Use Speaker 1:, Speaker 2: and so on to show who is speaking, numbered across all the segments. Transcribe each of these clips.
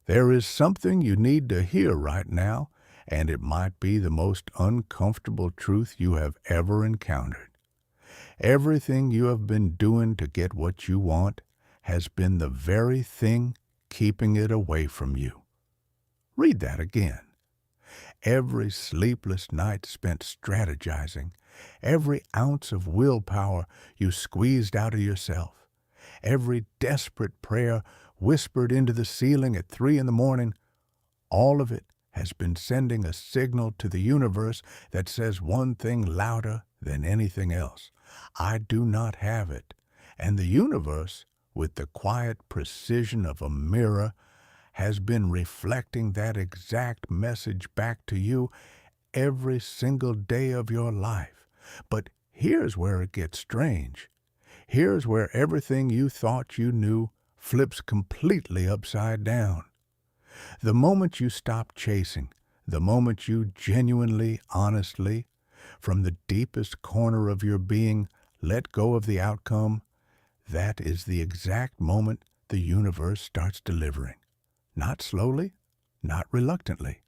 Speaker 1: There is something you need to hear right now, and it might be the most uncomfortable truth you have ever encountered. Everything you have been doing to get what you want has been the very thing keeping it away from you. Read that again. Every sleepless night spent strategizing, every ounce of willpower you squeezed out of yourself, every desperate prayer whispered into the ceiling at 3 in the morning, all of it has been sending a signal to the universe that says one thing louder than anything else. I do not have it. And the universe, with the quiet precision of a mirror, has been reflecting that exact message back to you every single day of your life. But here's where it gets strange. Here's where everything you thought you knew flips completely upside down. The moment you stop chasing, the moment you genuinely, honestly, from the deepest corner of your being, let go of the outcome, that is the exact moment the universe starts delivering. Not slowly, not reluctantly,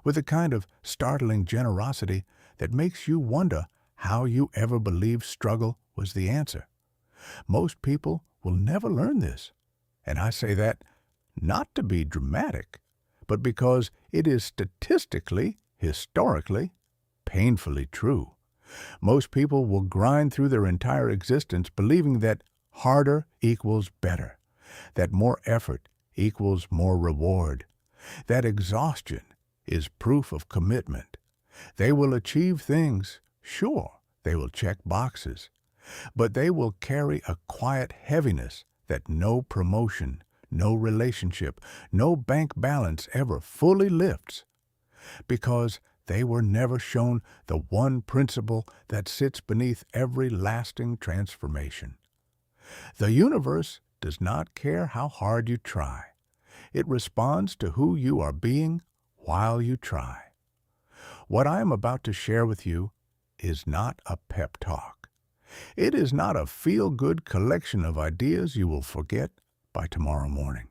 Speaker 1: with a kind of startling generosity that makes you wonder how you ever believed struggle was the answer. Most people will never learn this, and I say that not to be dramatic, but because it is statistically, historically, painfully true. Most people will grind through their entire existence believing that harder equals better, that more effort equals more reward, that exhaustion is proof of commitment. They will achieve things, sure, they will check boxes, but they will carry a quiet heaviness that no promotion, no relationship, no bank balance ever fully lifts, because they were never shown the one principle that sits beneath every lasting transformation. The universe does not care how hard you try. It responds to who you are being while you try. What I am about to share with you is not a pep talk. It is not a feel-good collection of ideas you will forget by tomorrow morning.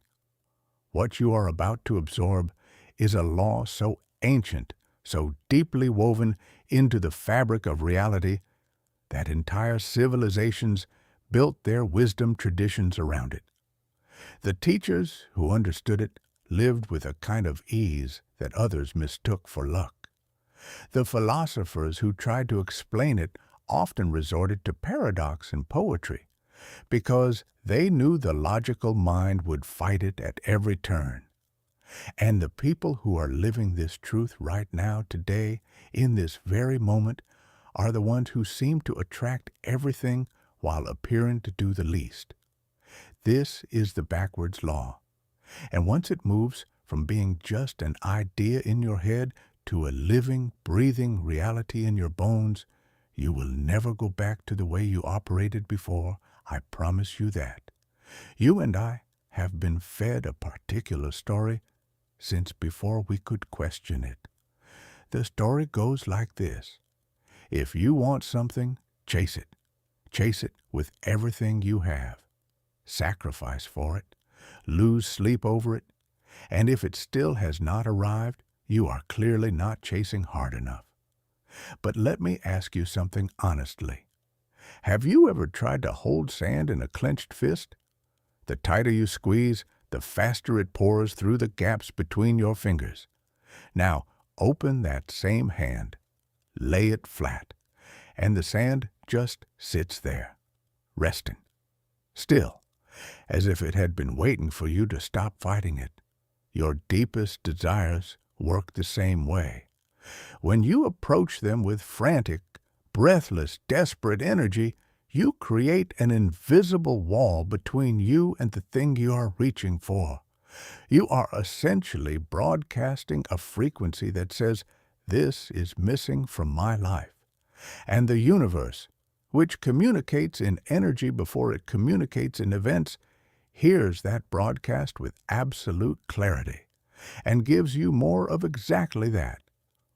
Speaker 1: What you are about to absorb is a law so ancient, so deeply woven into the fabric of reality that entire civilizations built their wisdom traditions around it. The teachers who understood it lived with a kind of ease that others mistook for luck. The philosophers who tried to explain it often resorted to paradox and poetry, because they knew the logical mind would fight it at every turn. And the people who are living this truth right now, today, in this very moment, are the ones who seem to attract everything while appearing to do the least. This is the backwards law. And once it moves from being just an idea in your head to a living, breathing reality in your bones, you will never go back to the way you operated before, I promise you that. You and I have been fed a particular story since before we could question it. The story goes like this. If you want something, chase it. Chase it with everything you have. Sacrifice for it. Lose sleep over it. And if it still has not arrived, you are clearly not chasing hard enough. But let me ask you something honestly. Have you ever tried to hold sand in a clenched fist? The tighter you squeeze, the faster it pours through the gaps between your fingers. Now, open that same hand, lay it flat, and the sand just sits there, resting, still, as if it had been waiting for you to stop fighting it. Your deepest desires work the same way. When you approach them with frantic, breathless, desperate energy, you create an invisible wall between you and the thing you are reaching for. You are essentially broadcasting a frequency that says, "This is missing from my life." And the universe, which communicates in energy before it communicates in events, hears that broadcast with absolute clarity and gives you more of exactly that.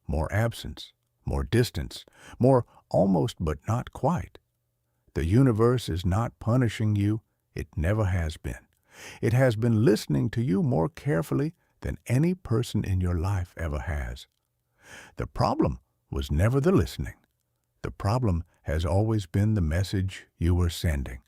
Speaker 1: More absence, more distance, more almost but not quite. The universe is not punishing you. It never has been. It has been listening to you more carefully than any person in your life ever has. The problem was never the listening. The problem has always been the message you were sending.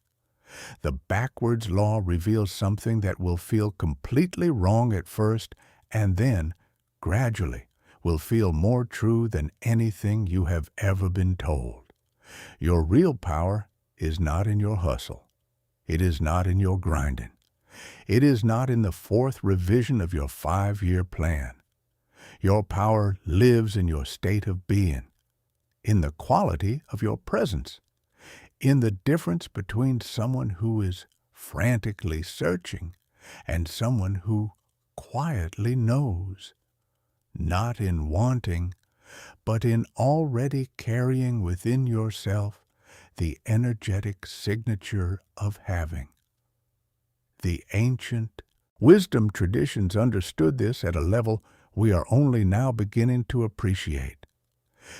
Speaker 1: The backwards law reveals something that will feel completely wrong at first and then, gradually, will feel more true than anything you have ever been told. Your real power is not in your hustle. It is not in your grinding. It is not in the fourth revision of your 5-year plan. Your power lives in your state of being, in the quality of your presence, in the difference between someone who is frantically searching and someone who quietly knows, not in wanting, but in already carrying within yourself the energetic signature of having. The ancient wisdom traditions understood this at a level we are only now beginning to appreciate.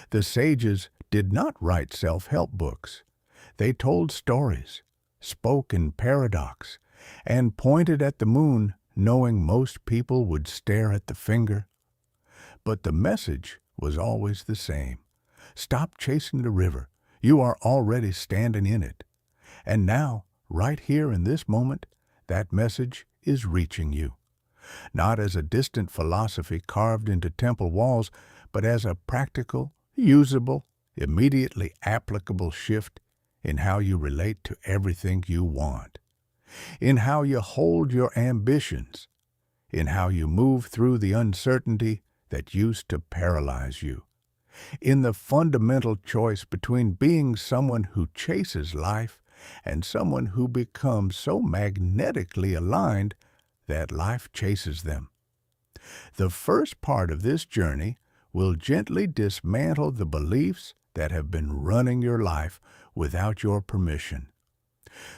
Speaker 1: The sages did not write self-help books. They told stories, spoke in paradox, and pointed at the moon, knowing most people would stare at the finger. But the message was always the same. Stop chasing the river. You are already standing in it. And now, right here in this moment, that message is reaching you. Not as a distant philosophy carved into temple walls, but as a practical, usable, immediately applicable shift in how you relate to everything you want, in how you hold your ambitions, in how you move through the uncertainty that used to paralyze you, in the fundamental choice between being someone who chases life and someone who becomes so magnetically aligned that life chases them. The first part of this journey will gently dismantle the beliefs that have been running your life without your permission.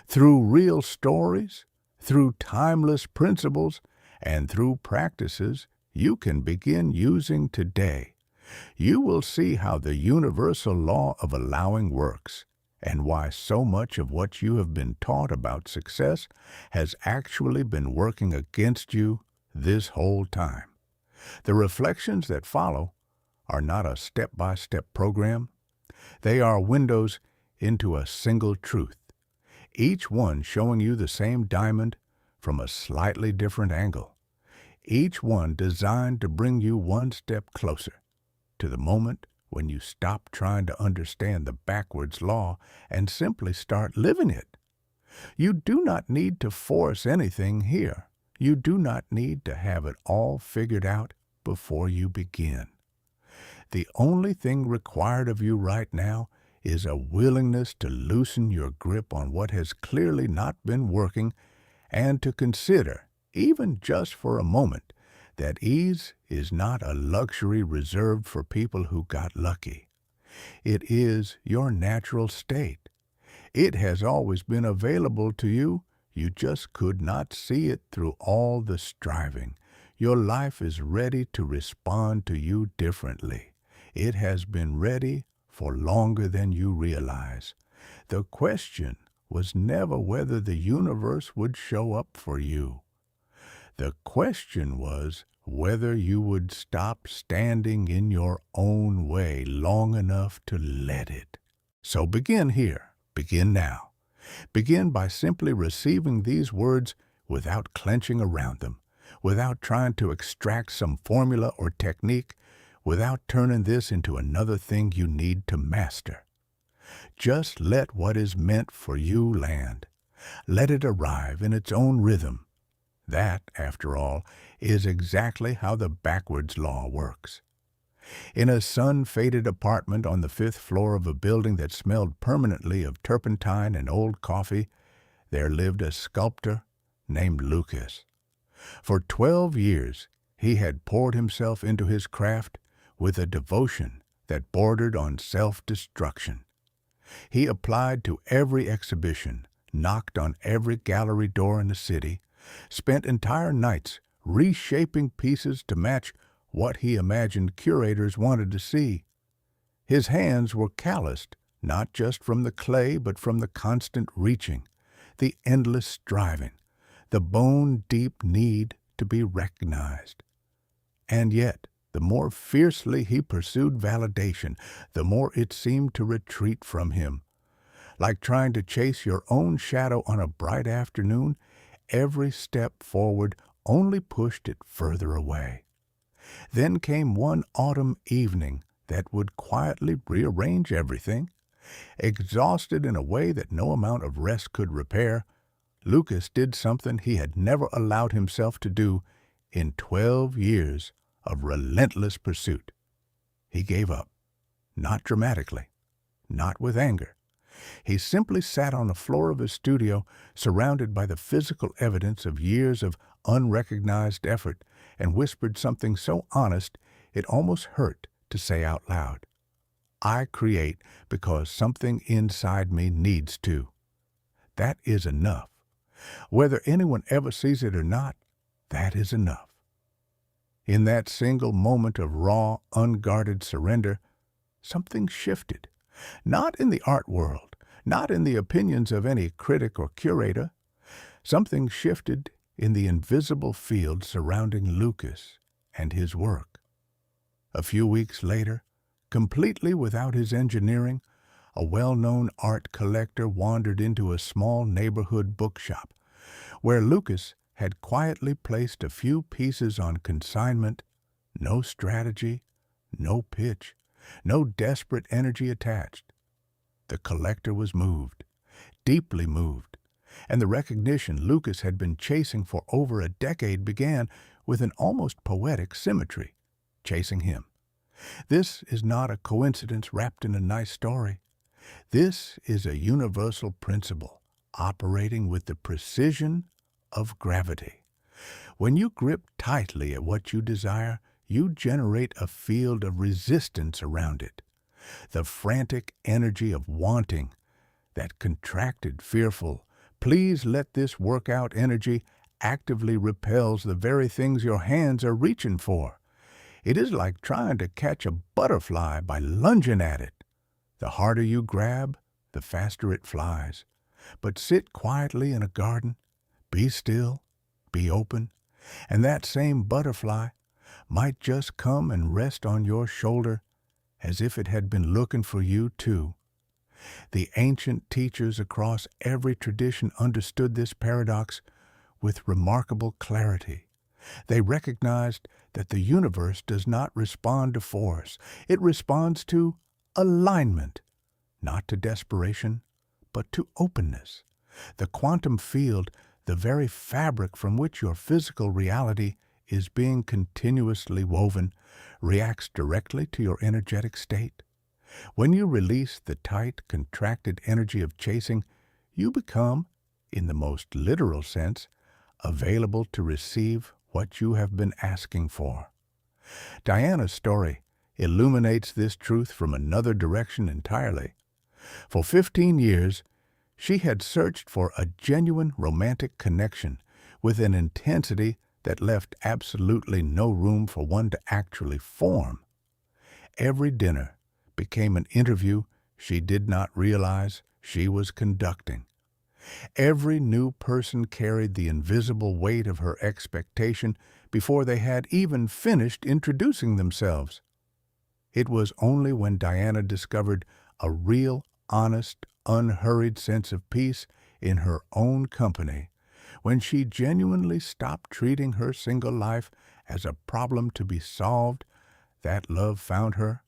Speaker 1: Through real stories, through timeless principles, and through practices you can begin using today, you will see how the universal law of allowing works, and why so much of what you have been taught about success has actually been working against you this whole time. The reflections that follow are not a step-by-step program. They are windows into a single truth, each one showing you the same diamond from a slightly different angle, each one designed to bring you one step closer to the moment when you stop trying to understand the backwards law and simply start living it. You do not need to force anything here. You do not need to have it all figured out before you begin. The only thing required of you right now is a willingness to loosen your grip on what has clearly not been working and to consider, even just for a moment, that ease is not a luxury reserved for people who got lucky. It is your natural state. It has always been available to you. You just could not see it through all the striving. Your life is ready to respond to you differently. It has been ready for longer than you realize. The question was never whether the universe would show up for you. The question was whether you would stop standing in your own way long enough to let it. So begin here. Begin now. Begin by simply receiving these words without clenching around them, without trying to extract some formula or technique, without turning this into another thing you need to master. Just let what is meant for you land. Let it arrive in its own rhythm. That, after all, is exactly how the backwards law works. In a sun-faded apartment on the 5th floor of a building that smelled permanently of turpentine and old coffee, there lived a sculptor named Lucas. For 12 years, he had poured himself into his craft with a devotion that bordered on self-destruction. He applied to every exhibition, knocked on every gallery door in the city, spent entire nights reshaping pieces to match what he imagined curators wanted to see. His hands were calloused, not just from the clay, but from the constant reaching, the endless striving, the bone-deep need to be recognized. And yet, the more fiercely he pursued validation, the more it seemed to retreat from him. Like trying to chase your own shadow on a bright afternoon, every step forward only pushed it further away. Then came one autumn evening that would quietly rearrange everything. Exhausted in a way that no amount of rest could repair, Lucas did something he had never allowed himself to do in 12 years of relentless pursuit. He gave up, not dramatically, not with anger. He simply sat on the floor of his studio, surrounded by the physical evidence of years of unrecognized effort, and whispered something so honest it almost hurt to say out loud. I create because something inside me needs to. That is enough. Whether anyone ever sees it or not, that is enough. In that single moment of raw, unguarded surrender, something shifted. Not in the art world, not in the opinions of any critic or curator. Something shifted in the invisible field surrounding Lucas and his work. A few weeks later, completely without his engineering, a well-known art collector wandered into a small neighborhood bookshop, where Lucas had quietly placed a few pieces on consignment. No strategy, no pitch, no desperate energy attached. The collector was moved, deeply moved, and the recognition Lucas had been chasing for over a decade began with an almost poetic symmetry, chasing him. This is not a coincidence wrapped in a nice story. This is a universal principle operating with the precision of gravity. When you grip tightly at what you desire, you generate a field of resistance around it. The frantic energy of wanting, that contracted, fearful, please let this work out energy actively repels the very things your hands are reaching for. It is like trying to catch a butterfly by lunging at it. The harder you grab, the faster it flies. But sit quietly in a garden, be still, be open, and that same butterfly might just come and rest on your shoulder as if it had been looking for you too. The ancient teachers across every tradition understood this paradox with remarkable clarity. They recognized that the universe does not respond to force. It responds to alignment, not to desperation, but to openness. The quantum field, the very fabric from which your physical reality is being continuously woven, reacts directly to your energetic state. When you release the tight, contracted energy of chasing, you become, in the most literal sense, available to receive what you have been asking for. Diana's story illuminates this truth from another direction entirely. For 15 years, she had searched for a genuine romantic connection with an intensity that left absolutely no room for one to actually form. Every dinner became an interview she did not realize she was conducting. Every new person carried the invisible weight of her expectation before they had even finished introducing themselves. It was only when Diana discovered a real, honest, unhurried sense of peace in her own company, when she genuinely stopped treating her single life as a problem to be solved, that love found her,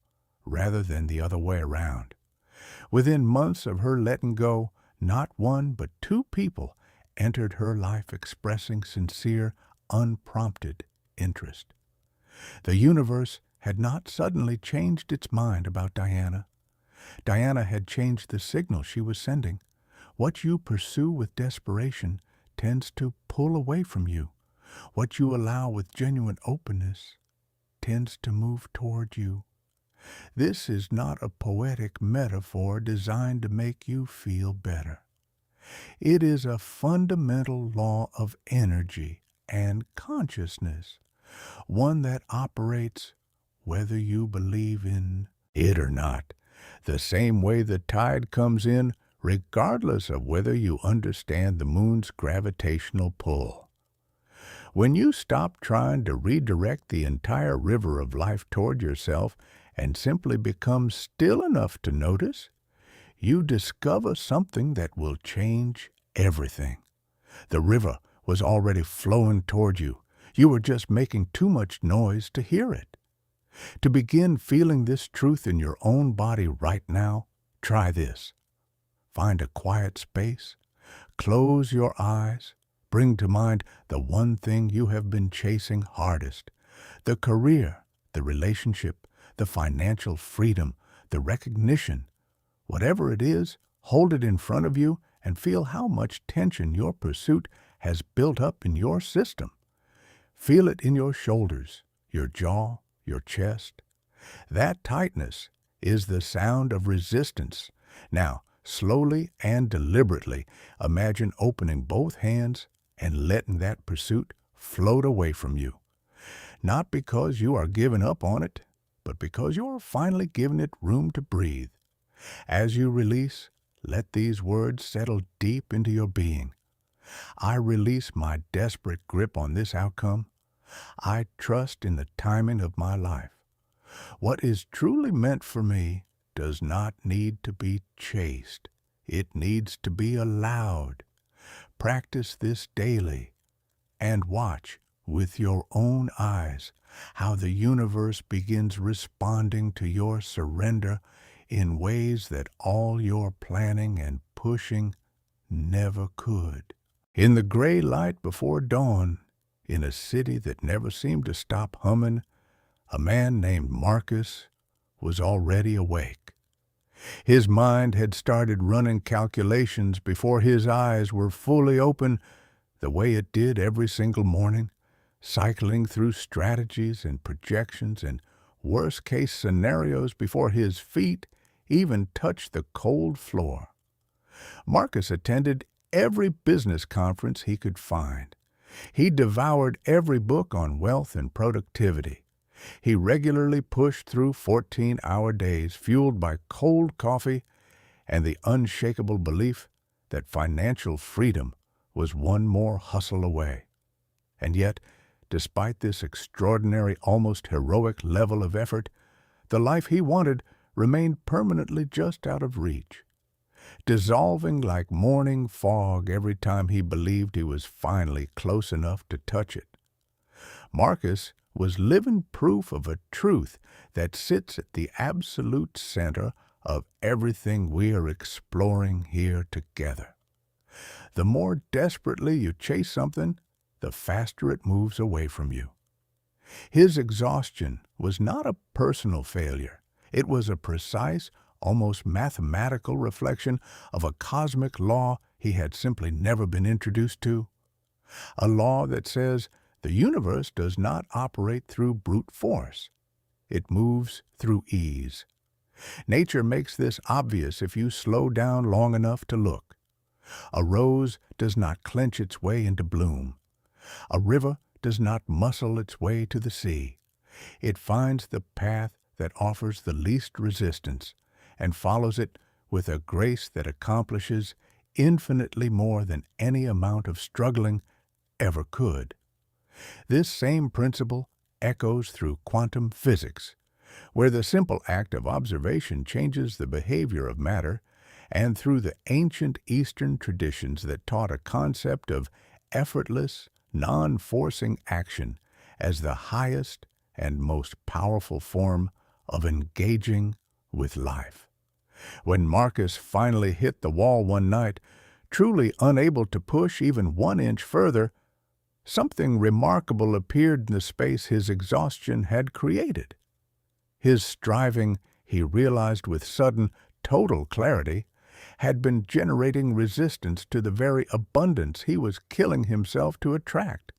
Speaker 1: rather than the other way around. Within months of her letting go, not one but two people entered her life expressing sincere, unprompted interest. The universe had not suddenly changed its mind about Diana. Diana had changed the signal she was sending. What you pursue with desperation tends to pull away from you. What you allow with genuine openness tends to move toward you. This is not a poetic metaphor designed to make you feel better. It is a fundamental law of energy and consciousness, one that operates whether you believe in it or not, the same way the tide comes in regardless of whether you understand the moon's gravitational pull. When you stop trying to redirect the entire river of life toward yourself and simply become still enough to notice, you discover something that will change everything. The river was already flowing toward you. You were just making too much noise to hear it. To begin feeling this truth in your own body right now, try this. Find a quiet space, close your eyes, bring to mind the one thing you have been chasing hardest, the career, the relationship, the financial freedom, the recognition. Whatever it is, hold it in front of you and feel how much tension your pursuit has built up in your system. Feel it in your shoulders, your jaw, your chest. That tightness is the sound of resistance. Now, slowly and deliberately, imagine opening both hands and letting that pursuit float away from you. Not because you are giving up on it, but because you are finally giving it room to breathe. As you release, let these words settle deep into your being. I release my desperate grip on this outcome. I trust in the timing of my life. What is truly meant for me does not need to be chased. It needs to be allowed. Practice this daily and watch with your own eyes how the universe begins responding to your surrender in ways that all your planning and pushing never could. In the gray light before dawn, in a city that never seemed to stop humming, a man named Marcus was already awake. His mind had started running calculations before his eyes were fully open, the way it did every single morning, cycling through strategies and projections and worst-case scenarios before his feet even touched the cold floor. Marcus attended every business conference he could find. He devoured every book on wealth and productivity. He regularly pushed through 14-hour days fueled by cold coffee and the unshakable belief that financial freedom was one more hustle away. And yet, despite this extraordinary, almost heroic level of effort, the life he wanted remained permanently just out of reach, dissolving like morning fog every time he believed he was finally close enough to touch it. Marcus was living proof of a truth that sits at the absolute center of everything we are exploring here together. The more desperately you chase something, the faster it moves away from you. His exhaustion was not a personal failure. It was a precise, almost mathematical reflection of a cosmic law he had simply never been introduced to. A law that says the universe does not operate through brute force. It moves through ease. Nature makes this obvious if you slow down long enough to look. A rose does not clench its way into bloom. A river does not muscle its way to the sea. It finds the path that offers the least resistance and follows it with a grace that accomplishes infinitely more than any amount of struggling ever could. This same principle echoes through quantum physics, where the simple act of observation changes the behavior of matter, and through the ancient Eastern traditions that taught a concept of effortless, non-forcing action as the highest and most powerful form of engaging with life. When Marcus finally hit the wall one night, truly unable to push even 1 inch further, something remarkable appeared in the space his exhaustion had created. His striving, he realized with sudden, total clarity, had been generating resistance to the very abundance he was killing himself to attract.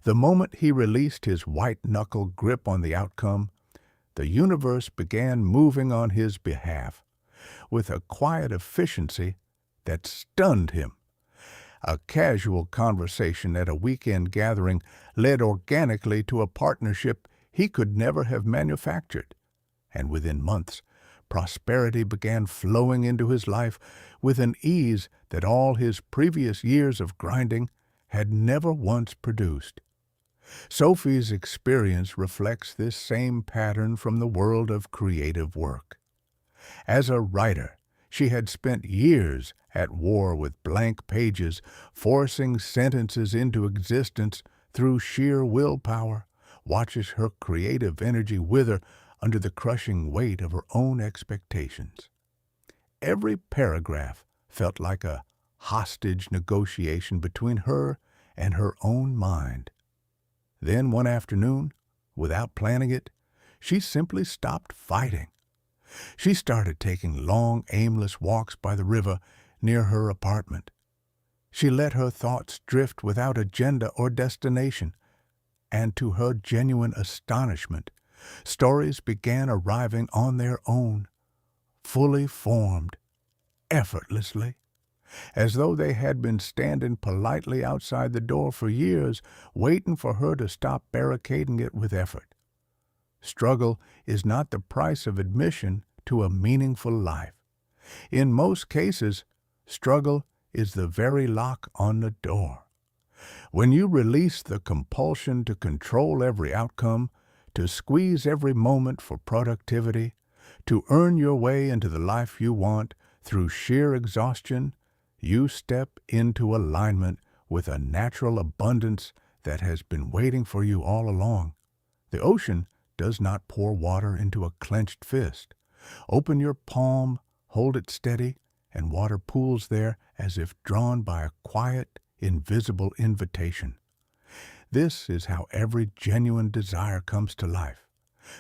Speaker 1: The moment he released his white-knuckle grip on the outcome, the universe began moving on his behalf with a quiet efficiency that stunned him. A casual conversation at a weekend gathering led organically to a partnership he could never have manufactured, and within months, prosperity began flowing into his life with an ease that all his previous years of grinding had never once produced. Sophie's experience reflects this same pattern from the world of creative work. As a writer, she had spent years at war with blank pages, forcing sentences into existence through sheer willpower, watches her creative energy wither under the crushing weight of her own expectations. Every paragraph felt like a hostage negotiation between her and her own mind. Then one afternoon, without planning it, she simply stopped fighting. She started taking long, aimless walks by the river near her apartment. She let her thoughts drift without agenda or destination, and to her genuine astonishment, stories began arriving on their own, fully formed, effortlessly, as though they had been standing politely outside the door for years, waiting for her to stop barricading it with effort. Struggle is not the price of admission to a meaningful life. In most cases, struggle is the very lock on the door. When you release the compulsion to control every outcome, to squeeze every moment for productivity, to earn your way into the life you want through sheer exhaustion, you step into alignment with a natural abundance that has been waiting for you all along. The ocean does not pour water into a clenched fist. Open your palm, hold it steady, and water pools there as if drawn by a quiet, invisible invitation. This is how every genuine desire comes to life.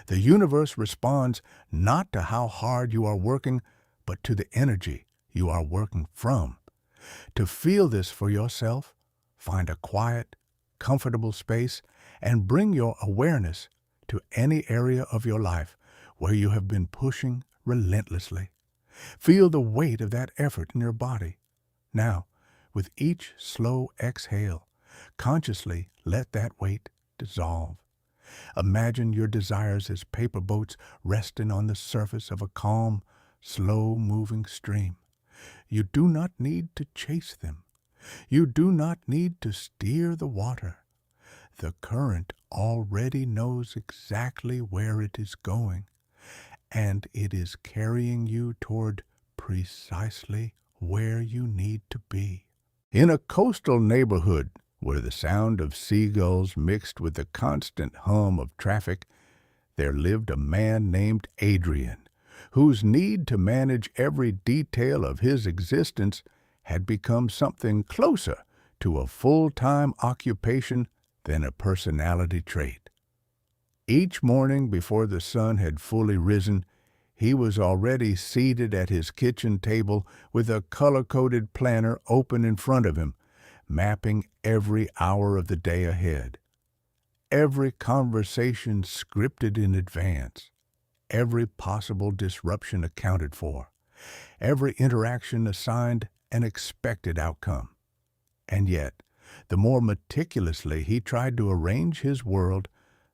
Speaker 1: The universe responds not to how hard you are working, but to the energy you are working from. To feel this for yourself, find a quiet, comfortable space and bring your awareness to any area of your life where you have been pushing relentlessly. Feel the weight of that effort in your body. Now, with each slow exhale, consciously let that weight dissolve. Imagine your desires as paper boats resting on the surface of a calm, slow-moving stream. You do not need to chase them. You do not need to steer the water. The current already knows exactly where it is going, and it is carrying you toward precisely where you need to be. In a coastal neighborhood where the sound of seagulls mixed with the constant hum of traffic, there lived a man named Adrian, whose need to manage every detail of his existence had become something closer to a full-time occupation than a personality trait. Each morning before the sun had fully risen, he was already seated at his kitchen table with a color-coded planner open in front of him, mapping every hour of the day ahead. Every conversation scripted in advance, every possible disruption accounted for, every interaction assigned an expected outcome. And yet, the more meticulously he tried to arrange his world,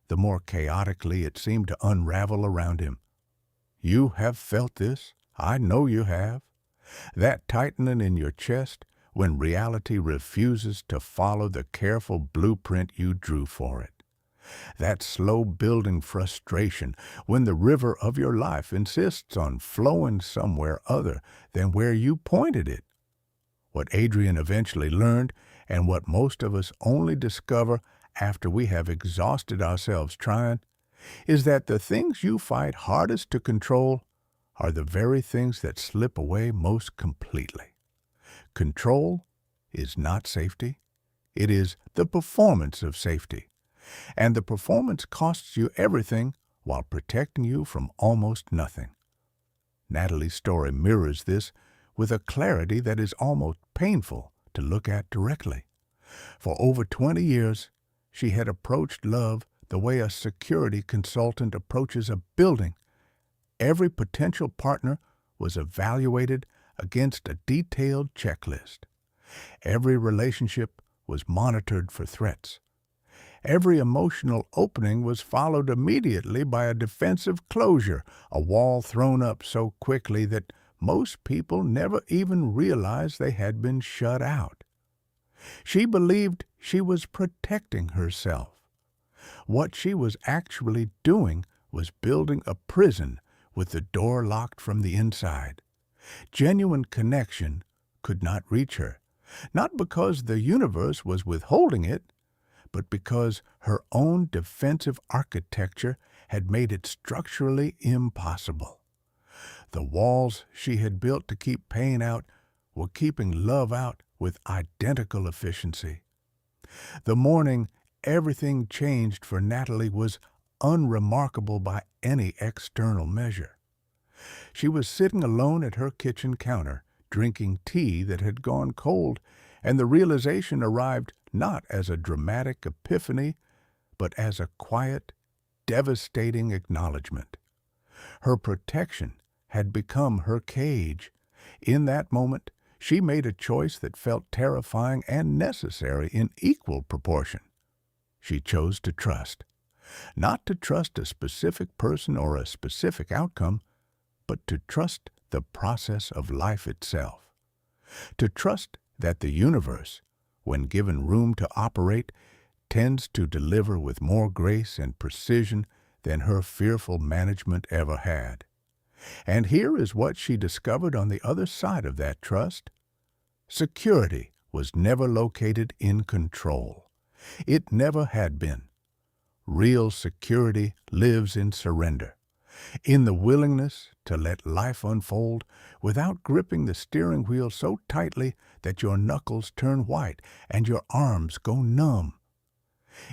Speaker 1: the more chaotically it seemed to unravel around him. You have felt this. I know you have. That tightening in your chest when reality refuses to follow the careful blueprint you drew for it. That slow-building frustration when the river of your life insists on flowing somewhere other than where you pointed it. What Adrian eventually learned, and what most of us only discover after we have exhausted ourselves trying, is that the things you fight hardest to control are the very things that slip away most completely. Control is not safety. It is the performance of safety. And the performance costs you everything while protecting you from almost nothing. Natalie's story mirrors this with a clarity that is almost painful to look at directly. For over 20 years, she had approached love the way a security consultant approaches a building. Every potential partner was evaluated against a detailed checklist. Every relationship was monitored for threats. Every emotional opening was followed immediately by a defensive closure, a wall thrown up so quickly that most people never even realized they had been shut out. She believed she was protecting herself. What she was actually doing was building a prison with the door locked from the inside. Genuine connection could not reach her, not because the universe was withholding it, but because her own defensive architecture had made it structurally impossible. The walls she had built to keep pain out were keeping love out with identical efficiency. The morning everything changed for Natalie was unremarkable by any external measure. She was sitting alone at her kitchen counter, drinking tea that had gone cold, and the realization arrived not as a dramatic epiphany, but as a quiet, devastating acknowledgement. Her protection had become her cage. In that moment, she made a choice that felt terrifying and necessary in equal proportion. She chose to trust. Not to trust a specific person or a specific outcome, but to trust the process of life itself. To trust that the universe, when given room to operate, tends to deliver with more grace and precision than her fearful management ever had. And here is what she discovered on the other side of that trust. Security was never located in control. It never had been. Real security lives in surrender, in the willingness to let life unfold without gripping the steering wheel so tightly that your knuckles turn white and your arms go numb.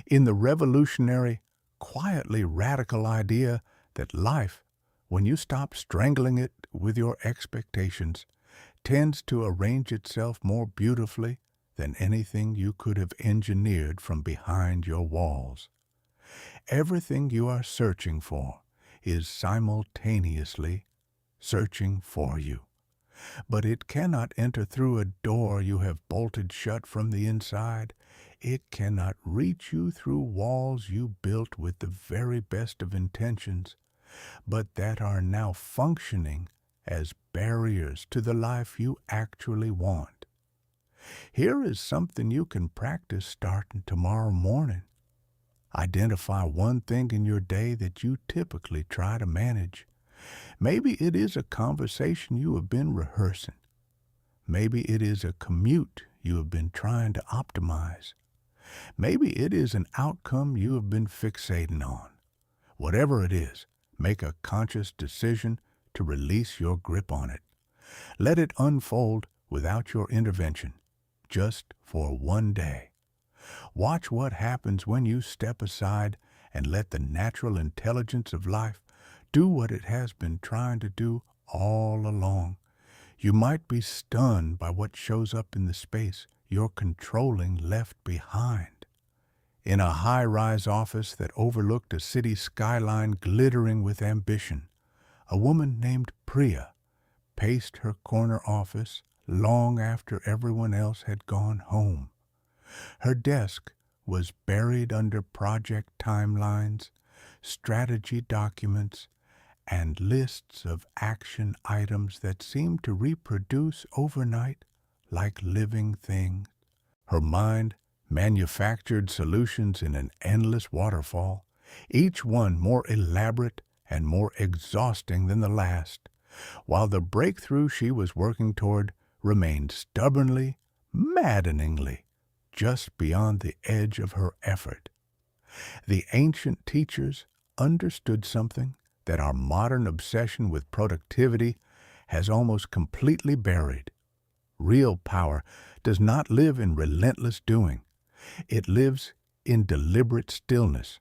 Speaker 1: In the revolutionary, quietly radical idea that life, when you stop strangling it with your expectations, tends to arrange itself more beautifully than anything you could have engineered from behind your walls. Everything you are searching for is simultaneously searching for you. But it cannot enter through a door you have bolted shut from the inside. It cannot reach you through walls you built with the very best of intentions, but that are now functioning as barriers to the life you actually want. Here is something you can practice starting tomorrow morning. Identify one thing in your day that you typically try to manage. Maybe it is a conversation you have been rehearsing. Maybe it is a commute you have been trying to optimize. Maybe it is an outcome you have been fixating on. Whatever it is, make a conscious decision to release your grip on it. Let it unfold without your intervention, just for one day. Watch what happens when you step aside and let the natural intelligence of life do what it has been trying to do all along. You might be stunned by what shows up in the space you're controlling left behind. In a high-rise office that overlooked a city skyline glittering with ambition, a woman named Priya paced her corner office long after everyone else had gone home. Her desk was buried under project timelines, strategy documents, and lists of action items that seemed to reproduce overnight like living things. Her mind manufactured solutions in an endless waterfall, each one more elaborate and more exhausting than the last, while the breakthrough she was working toward remained stubbornly, maddeningly, just beyond the edge of her effort. The ancient teachers understood something that our modern obsession with productivity has almost completely buried. Real power does not live in relentless doing. It lives in deliberate stillness.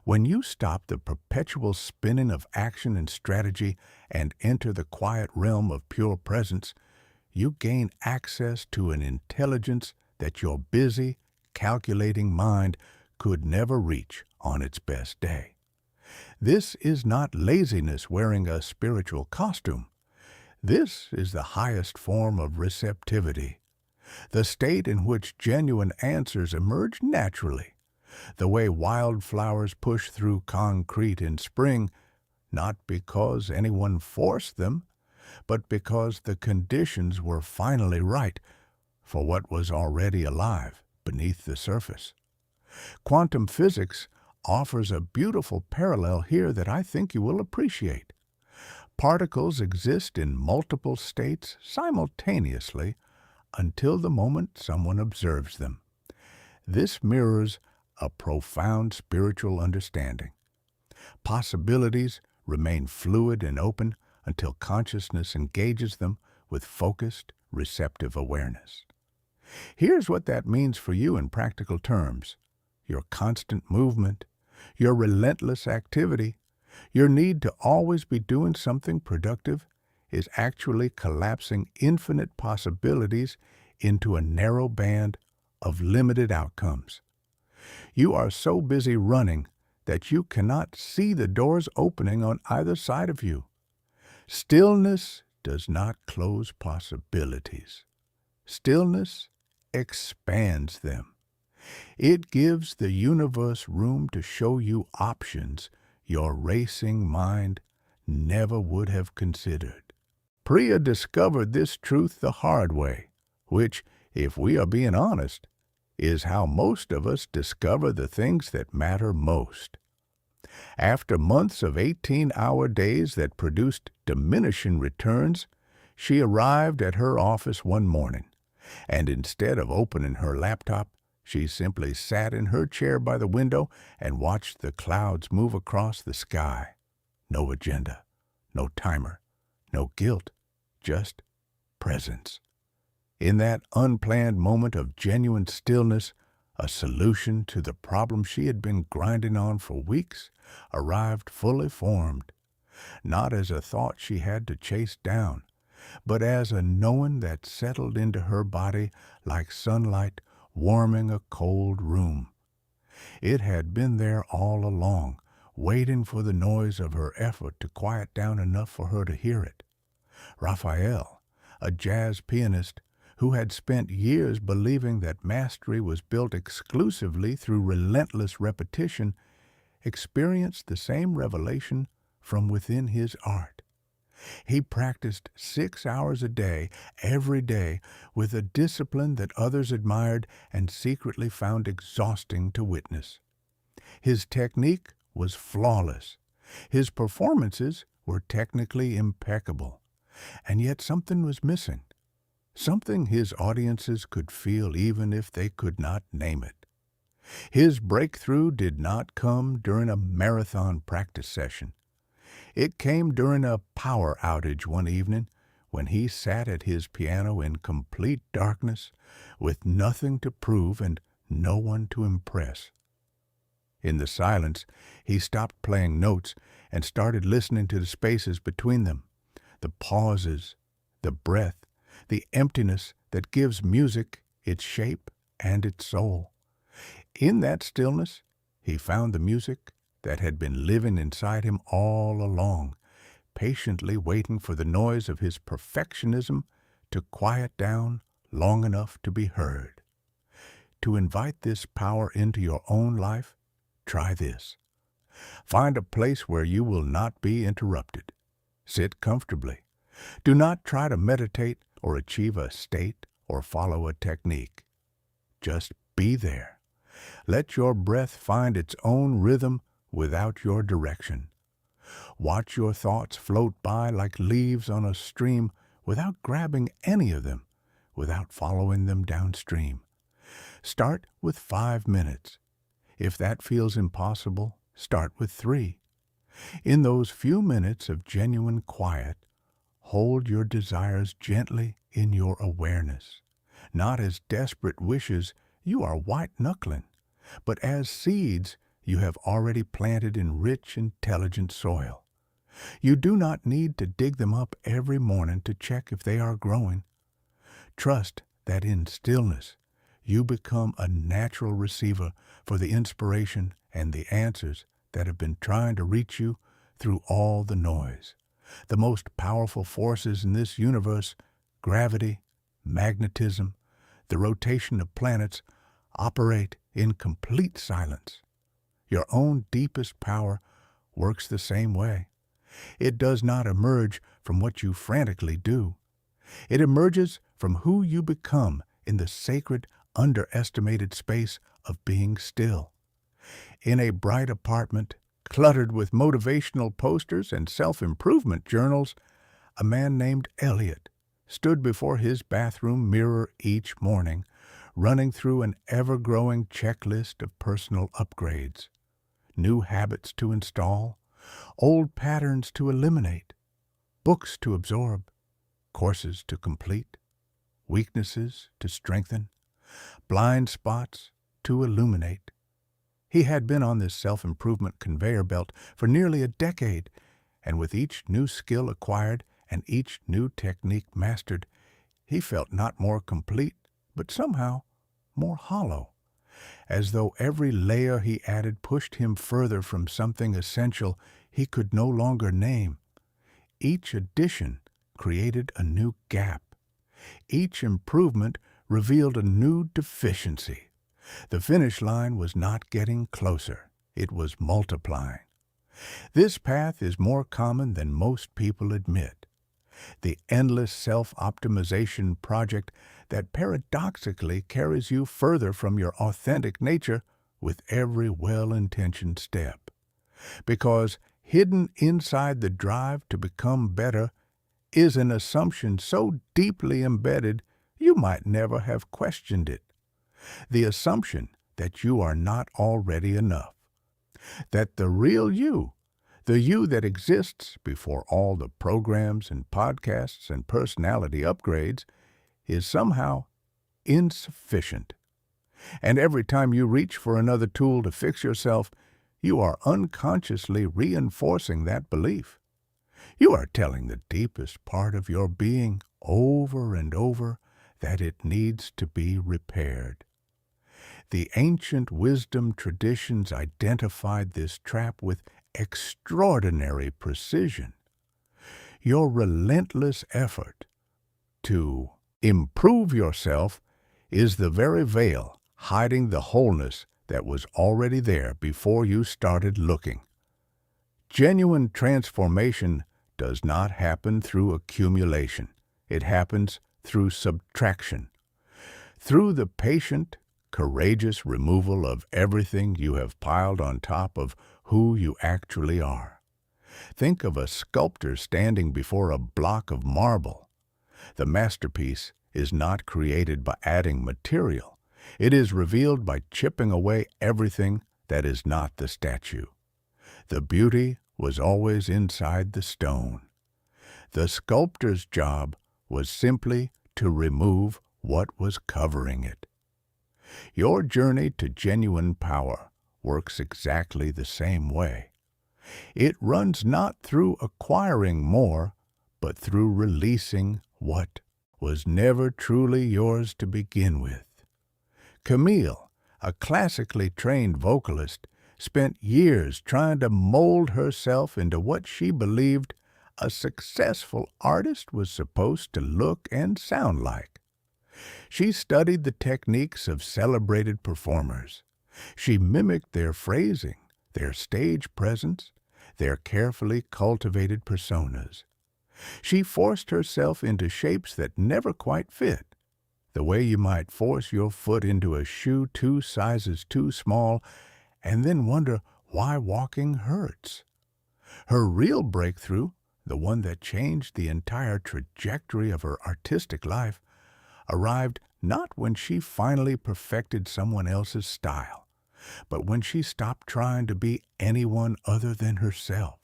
Speaker 1: When you stop the perpetual spinning of action and strategy and enter the quiet realm of pure presence, you gain access to an intelligence that your busy, calculating mind could never reach on its best day. This is not laziness wearing a spiritual costume. This is the highest form of receptivity, the state in which genuine answers emerge naturally, the way wildflowers push through concrete in spring, not because anyone forced them, but because the conditions were finally right for what was already alive. beneath the surface. Quantum physics offers a beautiful parallel here that I think you will appreciate. Particles exist in multiple states simultaneously until the moment someone observes them. This mirrors a profound spiritual understanding. Possibilities remain fluid and open until consciousness engages them with focused, receptive awareness. Here's what that means for you in practical terms. Your constant movement, your relentless activity, your need to always be doing something productive is actually collapsing infinite possibilities into a narrow band of limited outcomes. You are so busy running that you cannot see the doors opening on either side of you. Stillness does not close possibilities. Stillness expands them. It gives the universe room to show you options your racing mind never would have considered. Priya discovered this truth the hard way, which, if we are being honest, is how most of us discover the things that matter most. After months of 18-hour days that produced diminishing returns, she arrived at her office one morning, and instead of opening her laptop, she simply sat in her chair by the window and watched the clouds move across the sky. No agenda, no timer, no guilt, just presence. In that unplanned moment of genuine stillness, a solution to the problem she had been grinding on for weeks arrived fully formed, not as a thought she had to chase down, but as a knowing that settled into her body like sunlight warming a cold room. It had been there all along, waiting for the noise of her effort to quiet down enough for her to hear it. Raphael, a jazz pianist who had spent years believing that mastery was built exclusively through relentless repetition, experienced the same revelation from within his art. He practiced 6 hours a day, every day, with a discipline that others admired and secretly found exhausting to witness. His technique was flawless. His performances were technically impeccable. And yet something was missing. Something his audiences could feel even if they could not name it. His breakthrough did not come during a marathon practice session. It came during a power outage one evening when he sat at his piano in complete darkness with nothing to prove and no one to impress. In the silence, he stopped playing notes and started listening to the spaces between them, the pauses, the breath, the emptiness that gives music its shape and its soul. In that stillness, he found the music that had been living inside him all along, patiently waiting for the noise of his perfectionism to quiet down long enough to be heard. To invite this power into your own life, try this. Find a place where you will not be interrupted. Sit comfortably. Do not try to meditate or achieve a state or follow a technique. Just be there. Let your breath find its own rhythm without your direction. Watch your thoughts float by like leaves on a stream without grabbing any of them, without following them downstream. Start with 5 minutes. If that feels impossible, start with 3. In those few minutes of genuine quiet, hold your desires gently in your awareness, not as desperate wishes you are white-knuckling, but as seeds you have already planted in rich, intelligent soil. You do not need to dig them up every morning to check if they are growing. Trust that in stillness you become a natural receiver for the inspiration and the answers that have been trying to reach you through all the noise. The most powerful forces in this universe, gravity, magnetism, the rotation of planets, operate in complete silence. Your own deepest power works the same way. It does not emerge from what you frantically do. It emerges from who you become in the sacred, underestimated space of being still. In a bright apartment, cluttered with motivational posters and self-improvement journals, a man named Elliot stood before his bathroom mirror each morning, running through an ever-growing checklist of personal upgrades, new habits to install, old patterns to eliminate, books to absorb, courses to complete, weaknesses to strengthen, blind spots to illuminate. He had been on this self-improvement conveyor belt for nearly a decade, and with each new skill acquired and each new technique mastered, he felt not more complete, but somehow more hollow, as though every layer he added pushed him further from something essential he could no longer name. Each addition created a new gap. Each improvement revealed a new deficiency. The finish line was not getting closer. It was multiplying. This path is more common than most people admit. The endless self-optimization project that paradoxically carries you further from your authentic nature with every well-intentioned step. Because hidden inside the drive to become better is an assumption so deeply embedded you might never have questioned it. The assumption that you are not already enough. That the real you, the you that exists before all the programs and podcasts and personality upgrades, is somehow insufficient. And every time you reach for another tool to fix yourself, you are unconsciously reinforcing that belief. You are telling the deepest part of your being over and over that it needs to be repaired. The ancient wisdom traditions identified this trap with extraordinary precision. Your relentless effort to improve yourself is the very veil hiding the wholeness that was already there before you started looking. Genuine transformation does not happen through accumulation. It happens through subtraction. Through the patient, courageous removal of everything you have piled on top of who you actually are. Think of a sculptor standing before a block of marble. The masterpiece is not created by adding material. It is revealed by chipping away everything that is not the statue. The beauty was always inside the stone. The sculptor's job was simply to remove what was covering it. Your journey to genuine power works exactly the same way. It runs not through acquiring more, but through releasing what was never truly yours to begin with. Camille, a classically trained vocalist, spent years trying to mold herself into what she believed a successful artist was supposed to look and sound like. She studied the techniques of celebrated performers. She mimicked their phrasing, their stage presence, their carefully cultivated personas. She forced herself into shapes that never quite fit, the way you might force your foot into a shoe 2 sizes too small and then wonder why walking hurts. Her real breakthrough, the one that changed the entire trajectory of her artistic life, arrived not when she finally perfected someone else's style, but when she stopped trying to be anyone other than herself.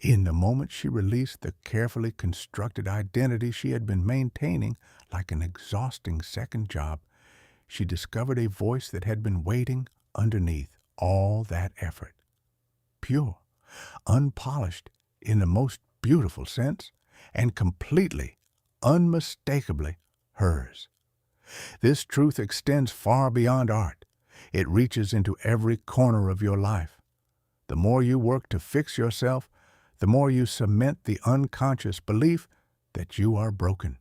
Speaker 1: In the moment she released the carefully constructed identity she had been maintaining like an exhausting second job, she discovered a voice that had been waiting underneath all that effort. Pure, unpolished in the most beautiful sense, and completely, unmistakably hers. This truth extends far beyond art. It reaches into every corner of your life. The more you work to fix yourself, the more you cement the unconscious belief that you are broken.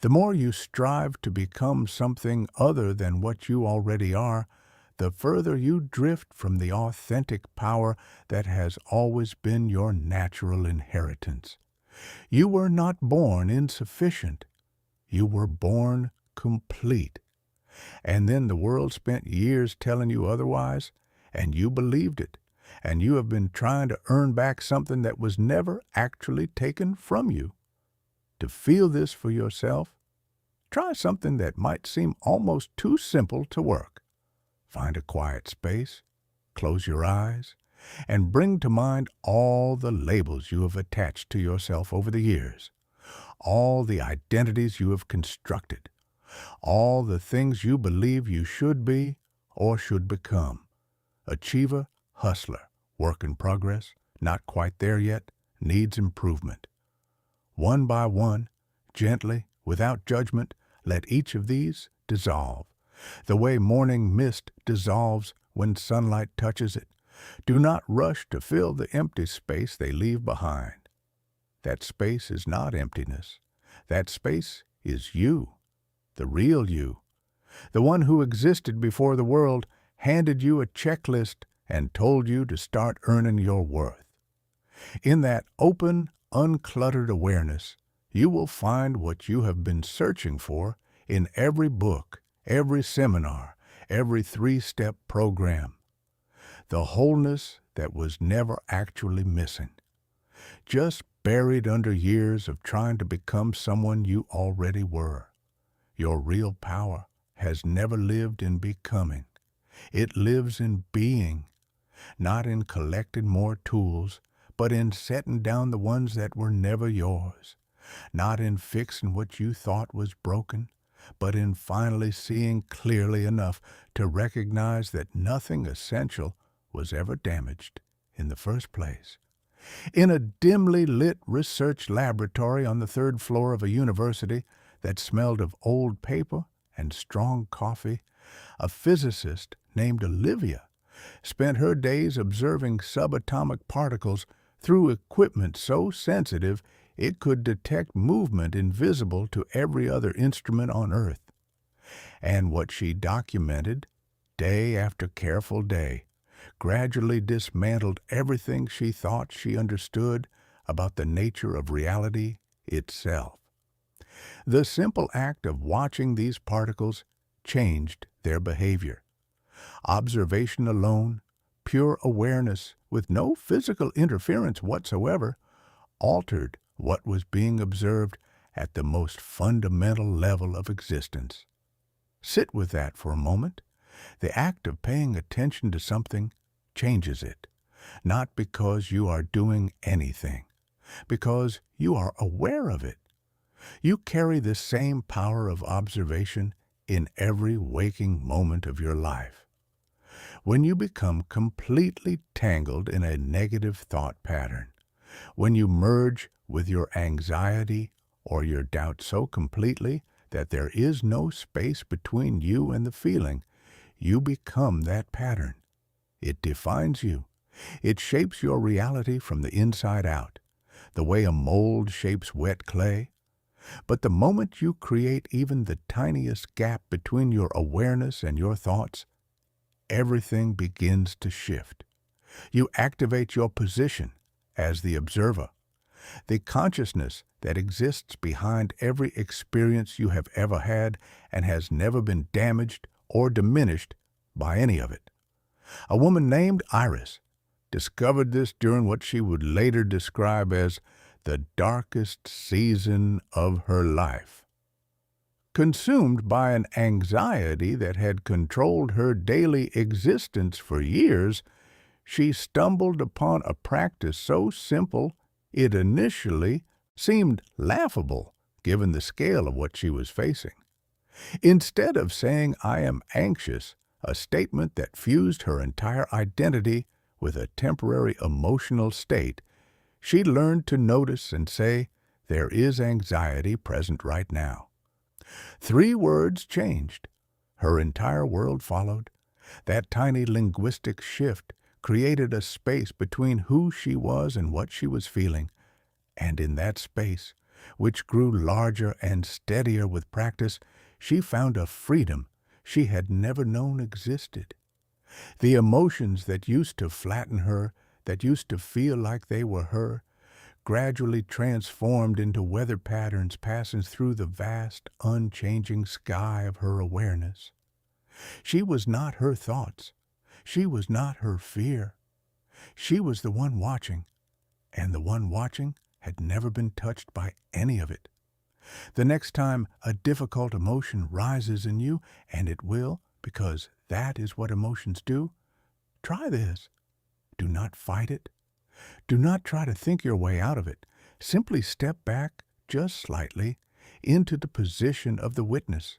Speaker 1: The more you strive to become something other than what you already are, the further you drift from the authentic power that has always been your natural inheritance. You were not born insufficient. You were born complete. And then the world spent years telling you otherwise, and you believed it, and you have been trying to earn back something that was never actually taken from you. To feel this for yourself, try something that might seem almost too simple to work. Find a quiet space, close your eyes, and bring to mind all the labels you have attached to yourself over the years, all the identities you have constructed, all the things you believe you should be or should become. Achiever, hustler, work in progress, not quite there yet, needs improvement. One by one, gently, without judgment, let each of these dissolve. The way morning mist dissolves when sunlight touches it. Do not rush to fill the empty space they leave behind. That space is not emptiness. That space is you, the real you, the one who existed before the world handed you a checklist and told you to start earning your worth. In that open, uncluttered awareness, you will find what you have been searching for in every book, every seminar, every 3-step program. The wholeness that was never actually missing, just buried under years of trying to become someone you already were. Your real power has never lived in becoming. It lives in being, not in collecting more tools, but in setting down the ones that were never yours, not in fixing what you thought was broken, but in finally seeing clearly enough to recognize that nothing essential was ever damaged in the first place. In a dimly lit research laboratory on the 3rd floor of a university that smelled of old paper and strong coffee, a physicist named Olivia spent her days observing subatomic particles through equipment so sensitive it could detect movement invisible to every other instrument on Earth. And what she documented, day after careful day, gradually dismantled everything she thought she understood about the nature of reality itself. The simple act of watching these particles changed their behavior. Observation alone, pure awareness with no physical interference whatsoever, altered what was being observed at the most fundamental level of existence. Sit with that for a moment. The act of paying attention to something changes it, not because you are doing anything, because you are aware of it. You carry the same power of observation in every waking moment of your life. When you become completely tangled in a negative thought pattern, when you merge with your anxiety or your doubt so completely that there is no space between you and the feeling, you become that pattern. It defines you. It shapes your reality from the inside out, the way a mold shapes wet clay. But the moment you create even the tiniest gap between your awareness and your thoughts, everything begins to shift. You activate your position as the observer, the consciousness that exists behind every experience you have ever had and has never been damaged or diminished by any of it. A woman named Iris discovered this during what she would later describe as the darkest season of her life. Consumed by an anxiety that had controlled her daily existence for years, she stumbled upon a practice so simple it initially seemed laughable given the scale of what she was facing. Instead of saying, "I am anxious," a statement that fused her entire identity with a temporary emotional state, she learned to notice and say, "There is anxiety present right now." 3 words changed. Her entire world followed. That tiny linguistic shift created a space between who she was and what she was feeling. And in that space, which grew larger and steadier with practice, she found a freedom she had never known existed. The emotions that used to flatten her, that used to feel like they were her, gradually transformed into weather patterns passing through the vast, unchanging sky of her awareness. She was not her thoughts. She was not her fear. She was the one watching, and the one watching had never been touched by any of it. The next time a difficult emotion rises in you, and it will, because that is what emotions do, try this. Do not fight it. Do not try to think your way out of it. Simply step back just slightly into the position of the witness.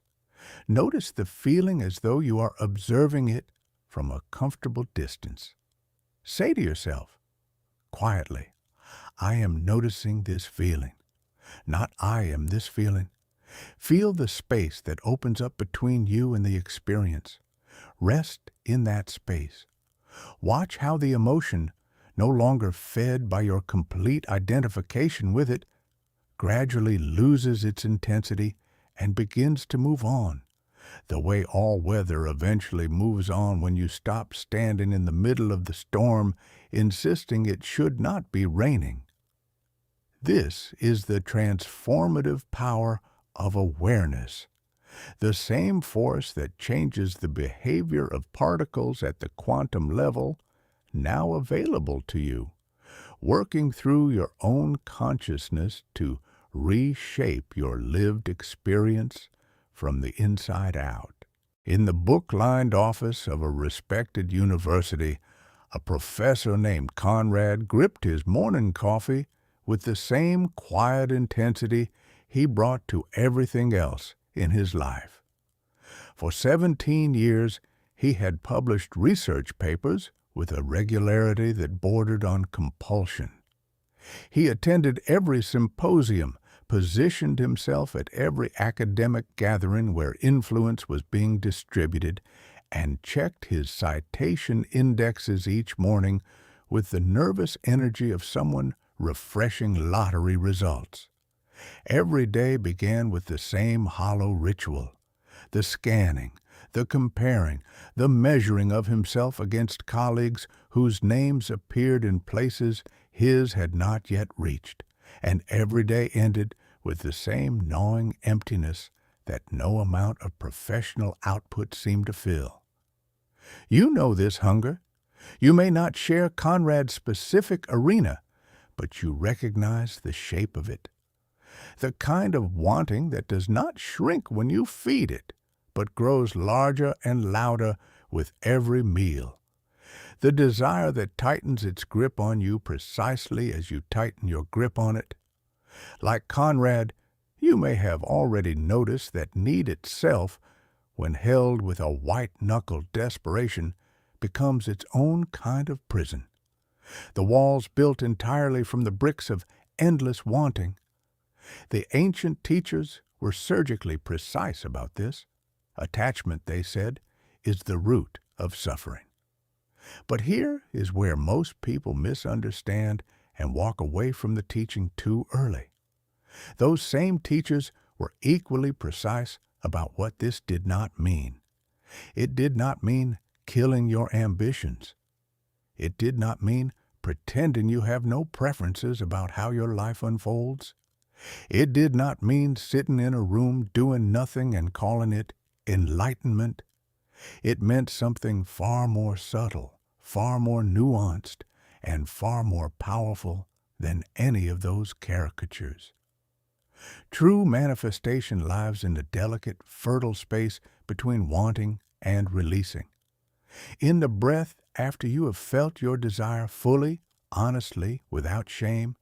Speaker 1: Notice the feeling as though you are observing it from a comfortable distance. Say to yourself, quietly, I am noticing this feeling. Not I am this feeling. Feel the space that opens up between you and the experience. Rest in that space. Watch how the emotion, no longer fed by your complete identification with it, gradually loses its intensity and begins to move on, the way all weather eventually moves on when you stop standing in the middle of the storm, insisting it should not be raining. This is the transformative power of awareness, the same force that changes the behavior of particles at the quantum level, now available to you, working through your own consciousness to reshape your lived experience from the inside out. In the book-lined office of a respected university, a professor named Conrad gripped his morning coffee with the same quiet intensity he brought to everything else in his life. For 17 years, he had published research papers with a regularity that bordered on compulsion. He attended every symposium, positioned himself at every academic gathering where influence was being distributed, and checked his citation indexes each morning with the nervous energy of someone refreshing lottery results. Every day began with the same hollow ritual, the scanning, the comparing, the measuring of himself against colleagues whose names appeared in places his had not yet reached, and every day ended with the same gnawing emptiness that no amount of professional output seemed to fill. You know this hunger. You may not share Conrad's specific arena, but you recognize the shape of it. The kind of wanting that does not shrink when you feed it, but grows larger and louder with every meal. The desire that tightens its grip on you precisely as you tighten your grip on it. Like Conrad, you may have already noticed that need itself, when held with a white-knuckled desperation, becomes its own kind of prison. The walls built entirely from the bricks of endless wanting. The ancient teachers were surgically precise about this. Attachment, they said, is the root of suffering. But here is where most people misunderstand and walk away from the teaching too early. Those same teachers were equally precise about what this did not mean. It did not mean killing your ambitions. It did not mean pretending you have no preferences about how your life unfolds. It did not mean sitting in a room doing nothing and calling it enlightenment. It meant something far more subtle, far more nuanced, and far more powerful than any of those caricatures. True manifestation lies in the delicate, fertile space between wanting and releasing. In the breath after you have felt your desire fully, honestly, without shame,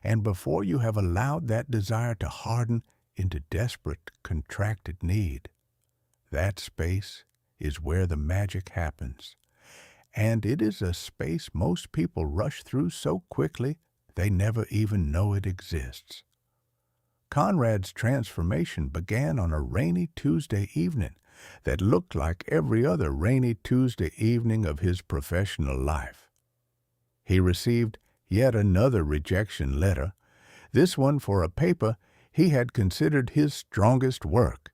Speaker 1: and before you have allowed that desire to harden into desperate, contracted need. That space is where the magic happens, and it is a space most people rush through so quickly they never even know it exists. Conrad's transformation began on a rainy Tuesday evening that looked like every other rainy Tuesday evening of his professional life. He received yet another rejection letter, this one for a paper he had considered his strongest work.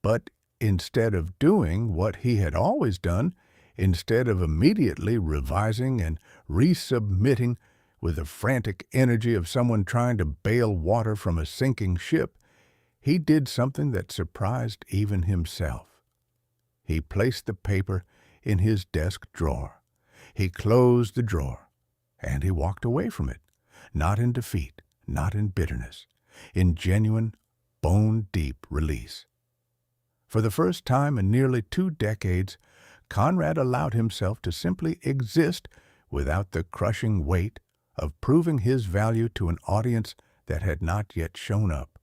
Speaker 1: But instead of doing what he had always done, instead of immediately revising and resubmitting with the frantic energy of someone trying to bail water from a sinking ship, he did something that surprised even himself. He placed the paper in his desk drawer. He closed the drawer, and he walked away from it, not in defeat, not in bitterness, in genuine, bone-deep release. For the first time in nearly 2 decades, Conrad allowed himself to simply exist without the crushing weight of proving his value to an audience that had not yet shown up.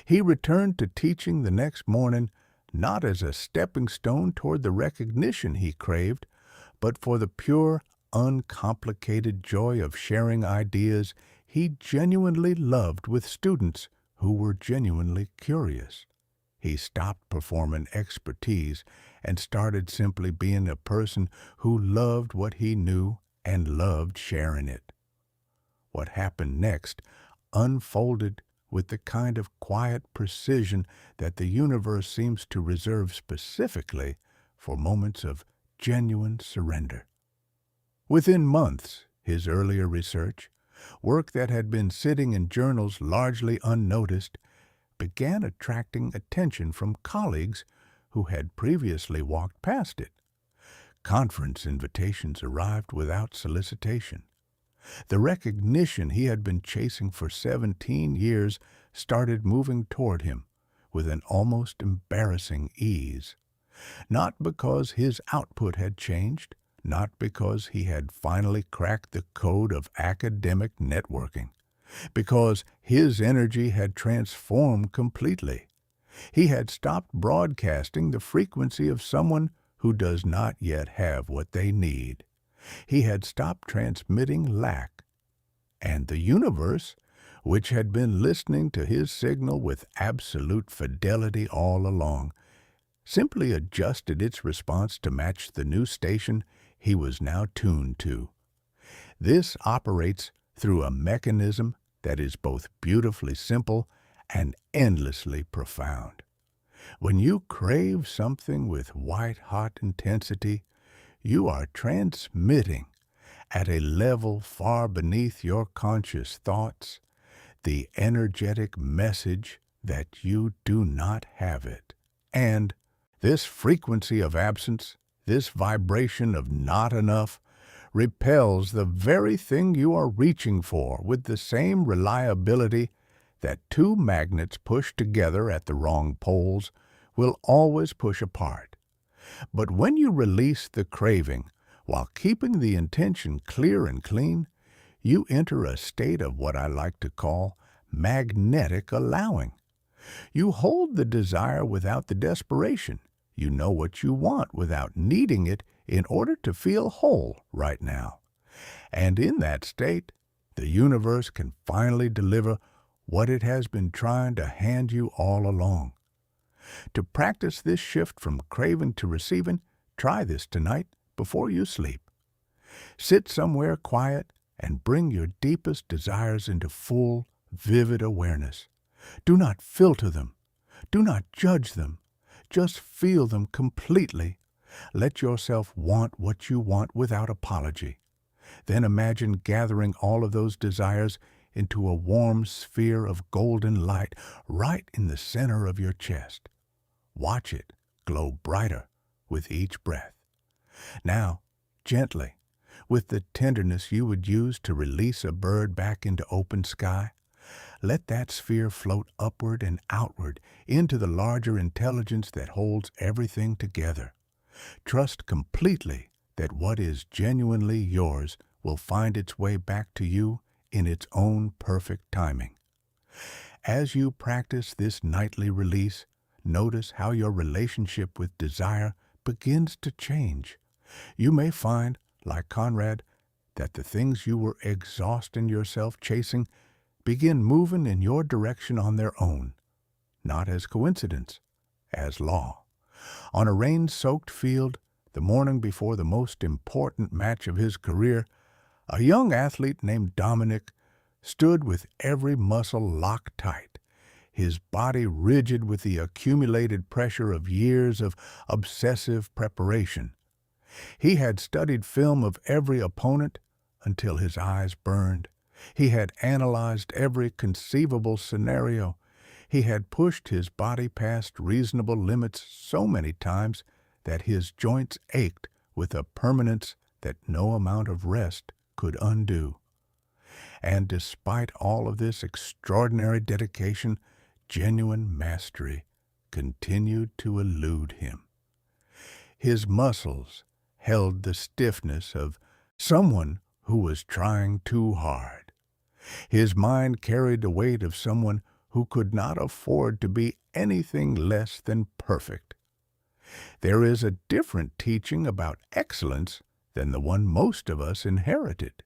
Speaker 1: He returned to teaching the next morning not as a stepping stone toward the recognition he craved, but for the pure, uncomplicated joy of sharing ideas he genuinely loved with students who were genuinely curious. He stopped performing expertise and started simply being a person who loved what he knew and loved sharing it. What happened next unfolded with the kind of quiet precision that the universe seems to reserve specifically for moments of genuine surrender. Within months, his earlier research, work that had been sitting in journals largely unnoticed, began attracting attention from colleagues who had previously walked past it. Conference invitations arrived without solicitation. The recognition he had been chasing for 17 years started moving toward him with an almost embarrassing ease. Not because his output had changed, not because he had finally cracked the code of academic networking, because his energy had transformed completely. He had stopped broadcasting the frequency of someone who does not yet have what they need. He had stopped transmitting lack. And the universe, which had been listening to his signal with absolute fidelity all along, simply adjusted its response to match the new station he was now tuned to. This operates through a mechanism that is both beautifully simple and endlessly profound. When you crave something with white-hot intensity, you are transmitting, at a level far beneath your conscious thoughts, the energetic message that you do not have it. And this frequency of absence, this vibration of not enough, repels the very thing you are reaching for with the same reliability that 2 magnets pushed together at the wrong poles will always push apart. But when you release the craving while keeping the intention clear and clean, you enter a state of what I like to call magnetic allowing. You hold the desire without the desperation. You know what you want without needing it in order to feel whole right now. And in that state, the universe can finally deliver what it has been trying to hand you all along. To practice this shift from craving to receiving, try this tonight before you sleep. Sit somewhere quiet and bring your deepest desires into full, vivid awareness. Do not filter them. Do not judge them. Just feel them completely. Let yourself want what you want without apology. Then imagine gathering all of those desires into a warm sphere of golden light right in the center of your chest. Watch it glow brighter with each breath. Now, gently, with the tenderness you would use to release a bird back into open sky, let that sphere float upward and outward into the larger intelligence that holds everything together. Trust completely that what is genuinely yours will find its way back to you in its own perfect timing. As you practice this nightly release, notice how your relationship with desire begins to change. You may find, like Conrad, that the things you were exhausting yourself chasing begin moving in your direction on their own, not as coincidence, as law. On a rain-soaked field, the morning before the most important match of his career, a young athlete named Dominic stood with every muscle locked tight, his body rigid with the accumulated pressure of years of obsessive preparation. He had studied film of every opponent until his eyes burned. He had analyzed every conceivable scenario. He had pushed his body past reasonable limits so many times that his joints ached with a permanence that no amount of rest could undo. And despite all of this extraordinary dedication, genuine mastery continued to elude him. His muscles held the stiffness of someone who was trying too hard. His mind carried the weight of someone who could not afford to be anything less than perfect. There is a different teaching about excellence than the one most of us inherited.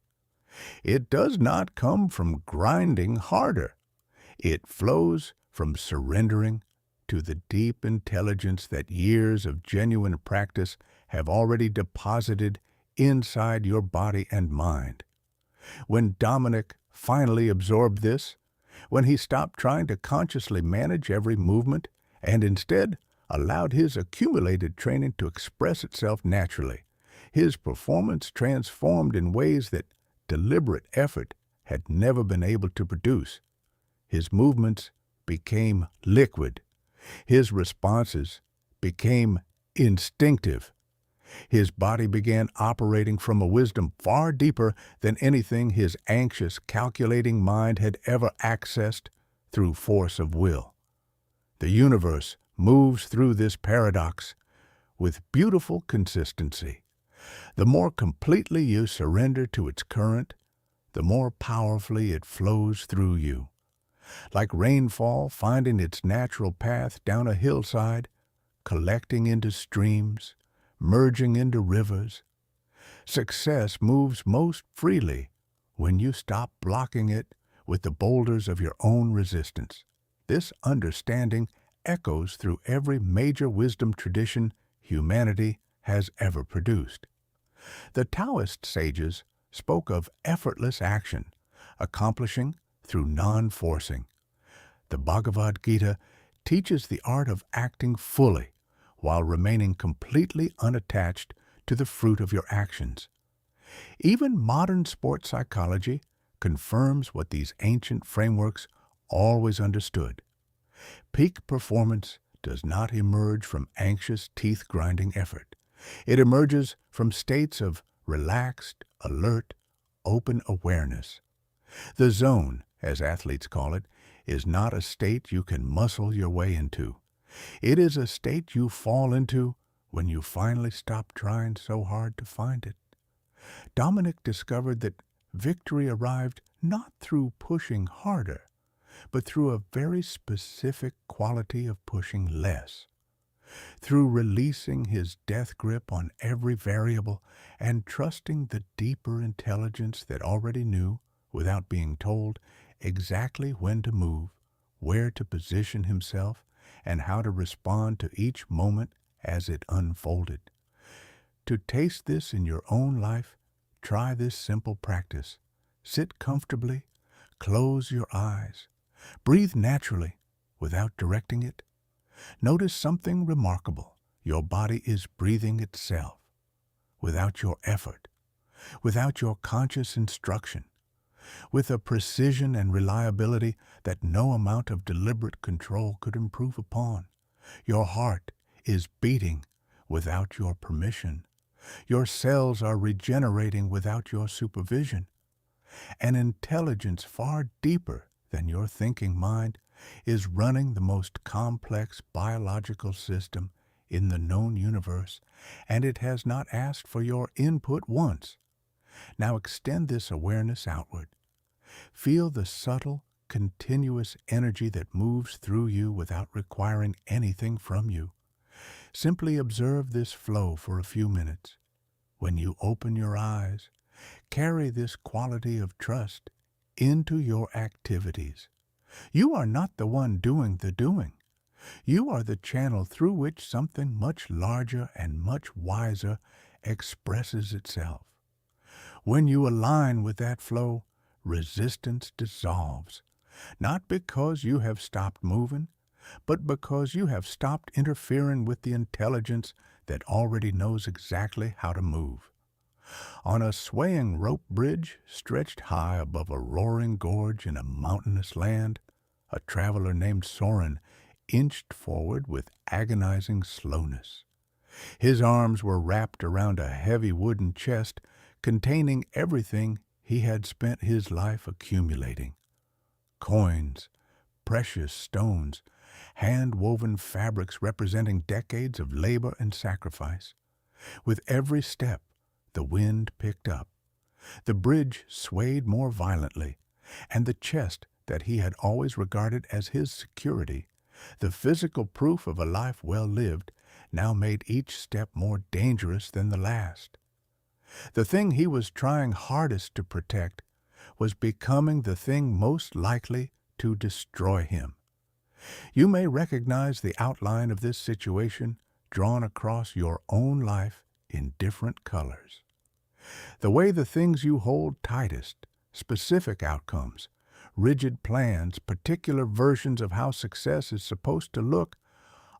Speaker 1: It does not come from grinding harder. It flows from surrendering to the deep intelligence that years of genuine practice have already deposited inside your body and mind. When Dominic finally absorbed this, when he stopped trying to consciously manage every movement and instead allowed his accumulated training to express itself naturally, his performance transformed in ways that deliberate effort had never been able to produce. His movements became liquid. His responses became instinctive. His body began operating from a wisdom far deeper than anything his anxious, calculating mind had ever accessed through force of will. The universe moves through this paradox with beautiful consistency. The more completely you surrender to its current, the more powerfully it flows through you. Like rainfall finding its natural path down a hillside, collecting into streams, merging into rivers. Success moves most freely when you stop blocking it with the boulders of your own resistance. This understanding echoes through every major wisdom tradition humanity has ever produced. The Taoist sages spoke of effortless action, accomplishing through non-forcing. The Bhagavad Gita teaches the art of acting fully while remaining completely unattached to the fruit of your actions. Even modern sports psychology confirms what these ancient frameworks always understood. Peak performance does not emerge from anxious, teeth-grinding effort. It emerges from states of relaxed, alert, open awareness. The zone, as athletes call it, is not a state you can muscle your way into. It is a state you fall into when you finally stop trying so hard to find it. Dominic discovered that victory arrived not through pushing harder, but through a very specific quality of pushing less. Through releasing his death grip on every variable and trusting the deeper intelligence that already knew, without being told, exactly when to move, where to position himself, and how to respond to each moment as it unfolded. To taste this in your own life, try this simple practice. Sit comfortably, close your eyes, breathe naturally without directing it. Notice something remarkable. Your body is breathing itself, without your effort, without your conscious instruction, with a precision and reliability that no amount of deliberate control could improve upon. Your heart is beating without your permission. Your cells are regenerating without your supervision. An intelligence far deeper than your thinking mind is running the most complex biological system in the known universe, and it has not asked for your input once. Now extend this awareness outward. Feel the subtle, continuous energy that moves through you without requiring anything from you. Simply observe this flow for a few minutes. When you open your eyes, carry this quality of trust into your activities. You are not the one doing the doing. You are the channel through which something much larger and much wiser expresses itself. When you align with that flow, resistance dissolves, not because you have stopped moving, but because you have stopped interfering with the intelligence that already knows exactly how to move. On a swaying rope bridge stretched high above a roaring gorge in a mountainous land, a traveler named Soren inched forward with agonizing slowness. His arms were wrapped around a heavy wooden chest containing everything he had spent his life accumulating: coins, precious stones, hand-woven fabrics representing decades of labor and sacrifice. With every step, the wind picked up. The bridge swayed more violently, and the chest that he had always regarded as his security, the physical proof of a life well lived, now made each step more dangerous than the last. The thing he was trying hardest to protect was becoming the thing most likely to destroy him. You may recognize the outline of this situation drawn across your own life in different colors. The way the things you hold tightest, specific outcomes, rigid plans, particular versions of how success is supposed to look,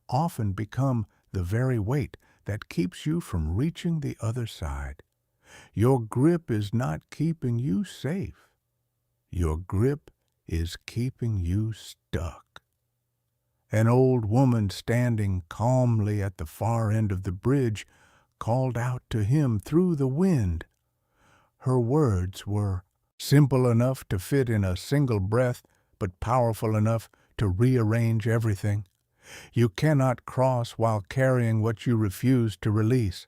Speaker 1: often become the very weight that keeps you from reaching the other side. Your grip is not keeping you safe. Your grip is keeping you stuck. An old woman standing calmly at the far end of the bridge called out to him through the wind. Her words were simple enough to fit in a single breath, but powerful enough to rearrange everything. You cannot cross while carrying what you refuse to release.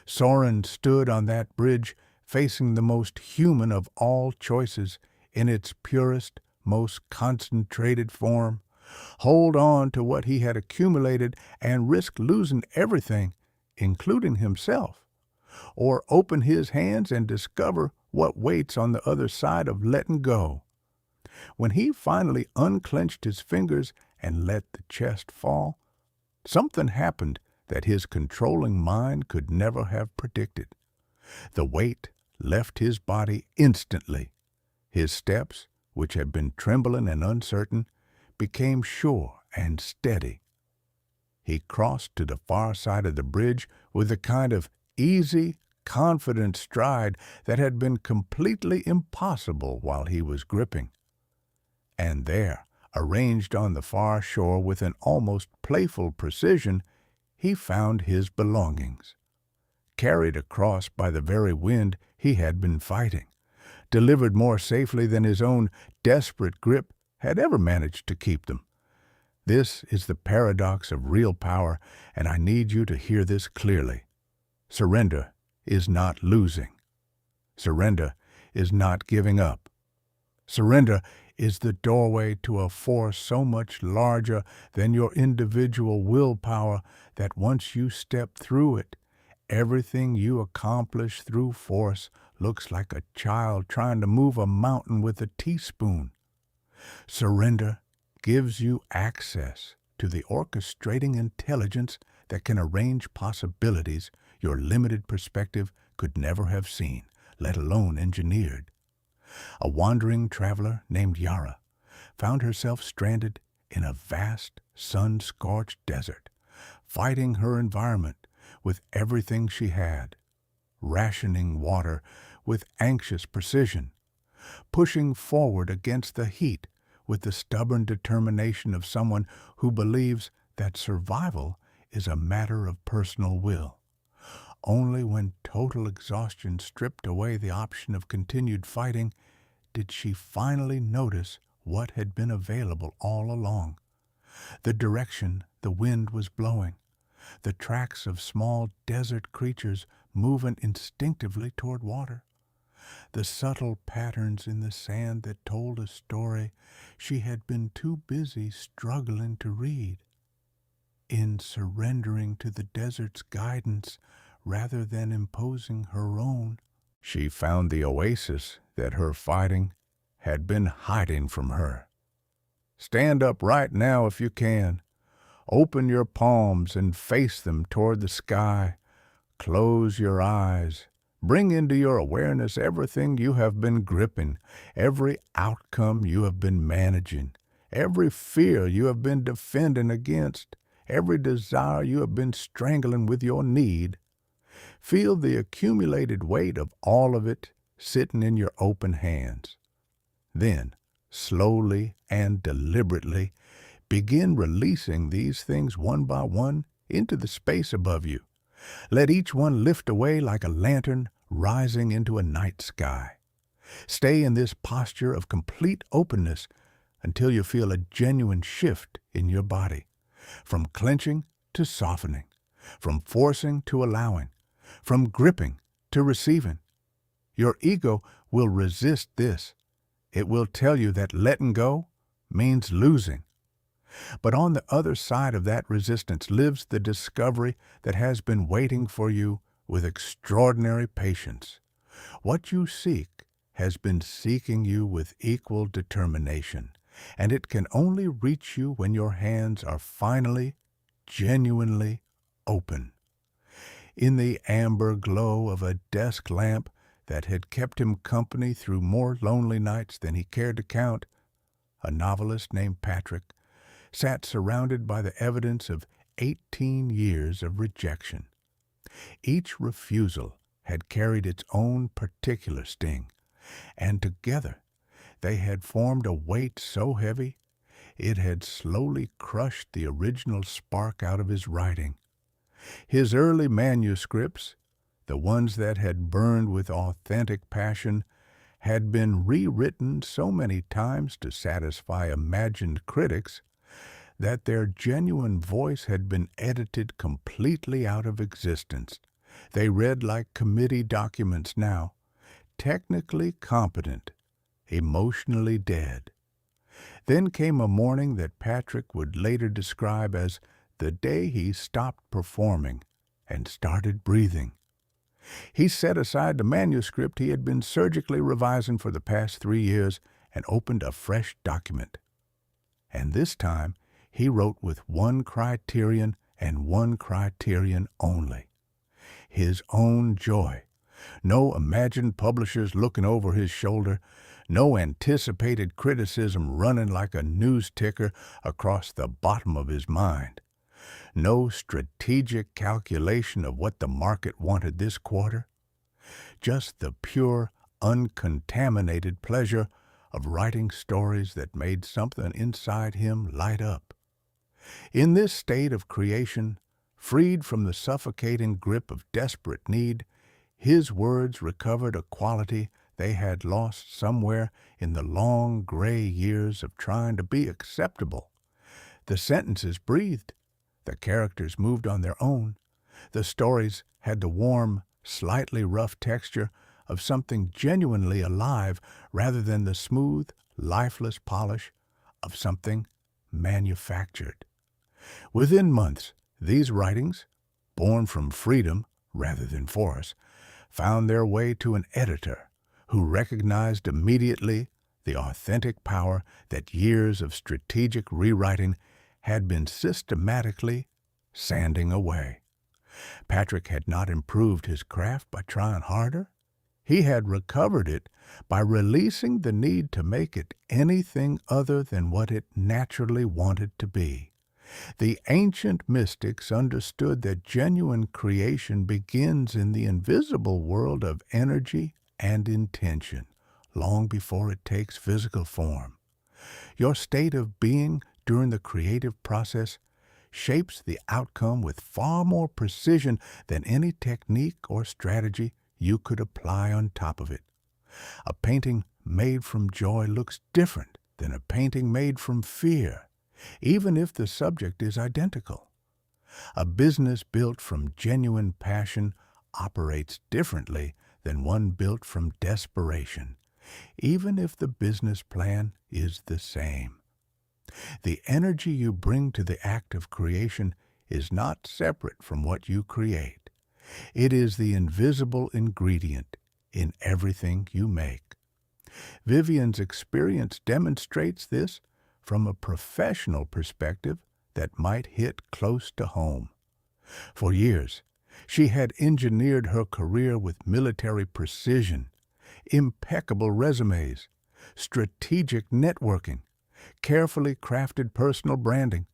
Speaker 1: Soren stood on that bridge, facing the most human of all choices in its purest, most concentrated form. Hold on to what he had accumulated and risk losing everything, including himself, or open his hands and discover what waits on the other side of letting go. When he finally unclenched his fingers and let the chest fall, something happened that his controlling mind could never have predicted. The weight left his body instantly. His steps, which had been trembling and uncertain, became sure and steady. He crossed to the far side of the bridge with a kind of easy, confident stride that had been completely impossible while he was gripping. And there, arranged on the far shore with an almost playful precision, he found his belongings. Carried across by the very wind he had been fighting, delivered more safely than his own desperate grip had ever managed to keep them. This is the paradox of real power, and I need you to hear this clearly. Surrender is not losing. Surrender is not giving up. Surrender is the doorway to a force so much larger than your individual willpower that once you step through it, everything you accomplish through force looks like a child trying to move a mountain with a teaspoon. Surrender gives you access to the orchestrating intelligence that can arrange possibilities your limited perspective could never have seen, let alone engineered. A wandering traveler named Yara found herself stranded in a vast, sun-scorched desert, fighting her environment with everything she had, rationing water with anxious precision, pushing forward against the heat with the stubborn determination of someone who believes that survival is a matter of personal will. Only when total exhaustion stripped away the option of continued fighting did she finally notice what had been available all along: the direction the wind was blowing, the tracks of small desert creatures moving instinctively toward water, the subtle patterns in the sand that told a story she had been too busy struggling to read. In surrendering to the desert's guidance rather than imposing her own, she found the oasis that her fighting had been hiding from her. Stand up right now if you can. Open your palms and face them toward the sky. Close your eyes. Bring into your awareness everything you have been gripping, every outcome you have been managing, every fear you have been defending against, every desire you have been strangling with your need. Feel the accumulated weight of all of it sitting in your open hands. Then, slowly and deliberately, begin releasing these things one by one into the space above you, Let each one lift away like a lantern rising into a night sky. Stay in this posture of complete openness until you feel a genuine shift in your body, from clenching to softening, from forcing to allowing, from gripping to receiving. Your ego will resist this. It will tell you that letting go means losing. But on the other side of that resistance lives the discovery that has been waiting for you with extraordinary patience. What you seek has been seeking you with equal determination, and it can only reach you when your hands are finally, genuinely open. In the amber glow of a desk lamp that had kept him company through more lonely nights than he cared to count, a novelist named Patrick sat surrounded by the evidence of 18 years of rejection. Each refusal had carried its own particular sting, and together they had formed a weight so heavy it had slowly crushed the original spark out of his writing. His early manuscripts, the ones that had burned with authentic passion, had been rewritten so many times to satisfy imagined critics that their genuine voice had been edited completely out of existence. They read like committee documents now, technically competent, emotionally dead. Then came a morning that Patrick would later describe as the day he stopped performing and started breathing. He set aside the manuscript he had been surgically revising for the past 3 years and opened a fresh document. And this time, he wrote with one criterion and one criterion only: his own joy. No imagined publishers looking over his shoulder, no anticipated criticism running like a news ticker across the bottom of his mind. No strategic calculation of what the market wanted this quarter. Just the pure, uncontaminated pleasure of writing stories that made something inside him light up. In this state of creation, freed from the suffocating grip of desperate need, his words recovered a quality they had lost somewhere in the long gray years of trying to be acceptable. The sentences breathed. The characters moved on their own. The stories had the warm, slightly rough texture of something genuinely alive rather than the smooth, lifeless polish of something manufactured. Within months, these writings, born from freedom rather than force, found their way to an editor who recognized immediately the authentic power that years of strategic rewriting had been systematically sanding away. Patrick had not improved his craft by trying harder. He had recovered it by releasing the need to make it anything other than what it naturally wanted to be. The ancient mystics understood that genuine creation begins in the invisible world of energy and intention, long before it takes physical form. Your state of being during the creative process shapes the outcome with far more precision than any technique or strategy you could apply on top of it. A painting made from joy looks different than a painting made from fear, even if the subject is identical. A business built from genuine passion operates differently than one built from desperation, even if the business plan is the same. The energy you bring to the act of creation is not separate from what you create. It is the invisible ingredient in everything you make. Vivian's experience demonstrates this from a professional perspective that might hit close to home. For years, she had engineered her career with military precision, impeccable resumes, strategic networking, carefully crafted personal branding.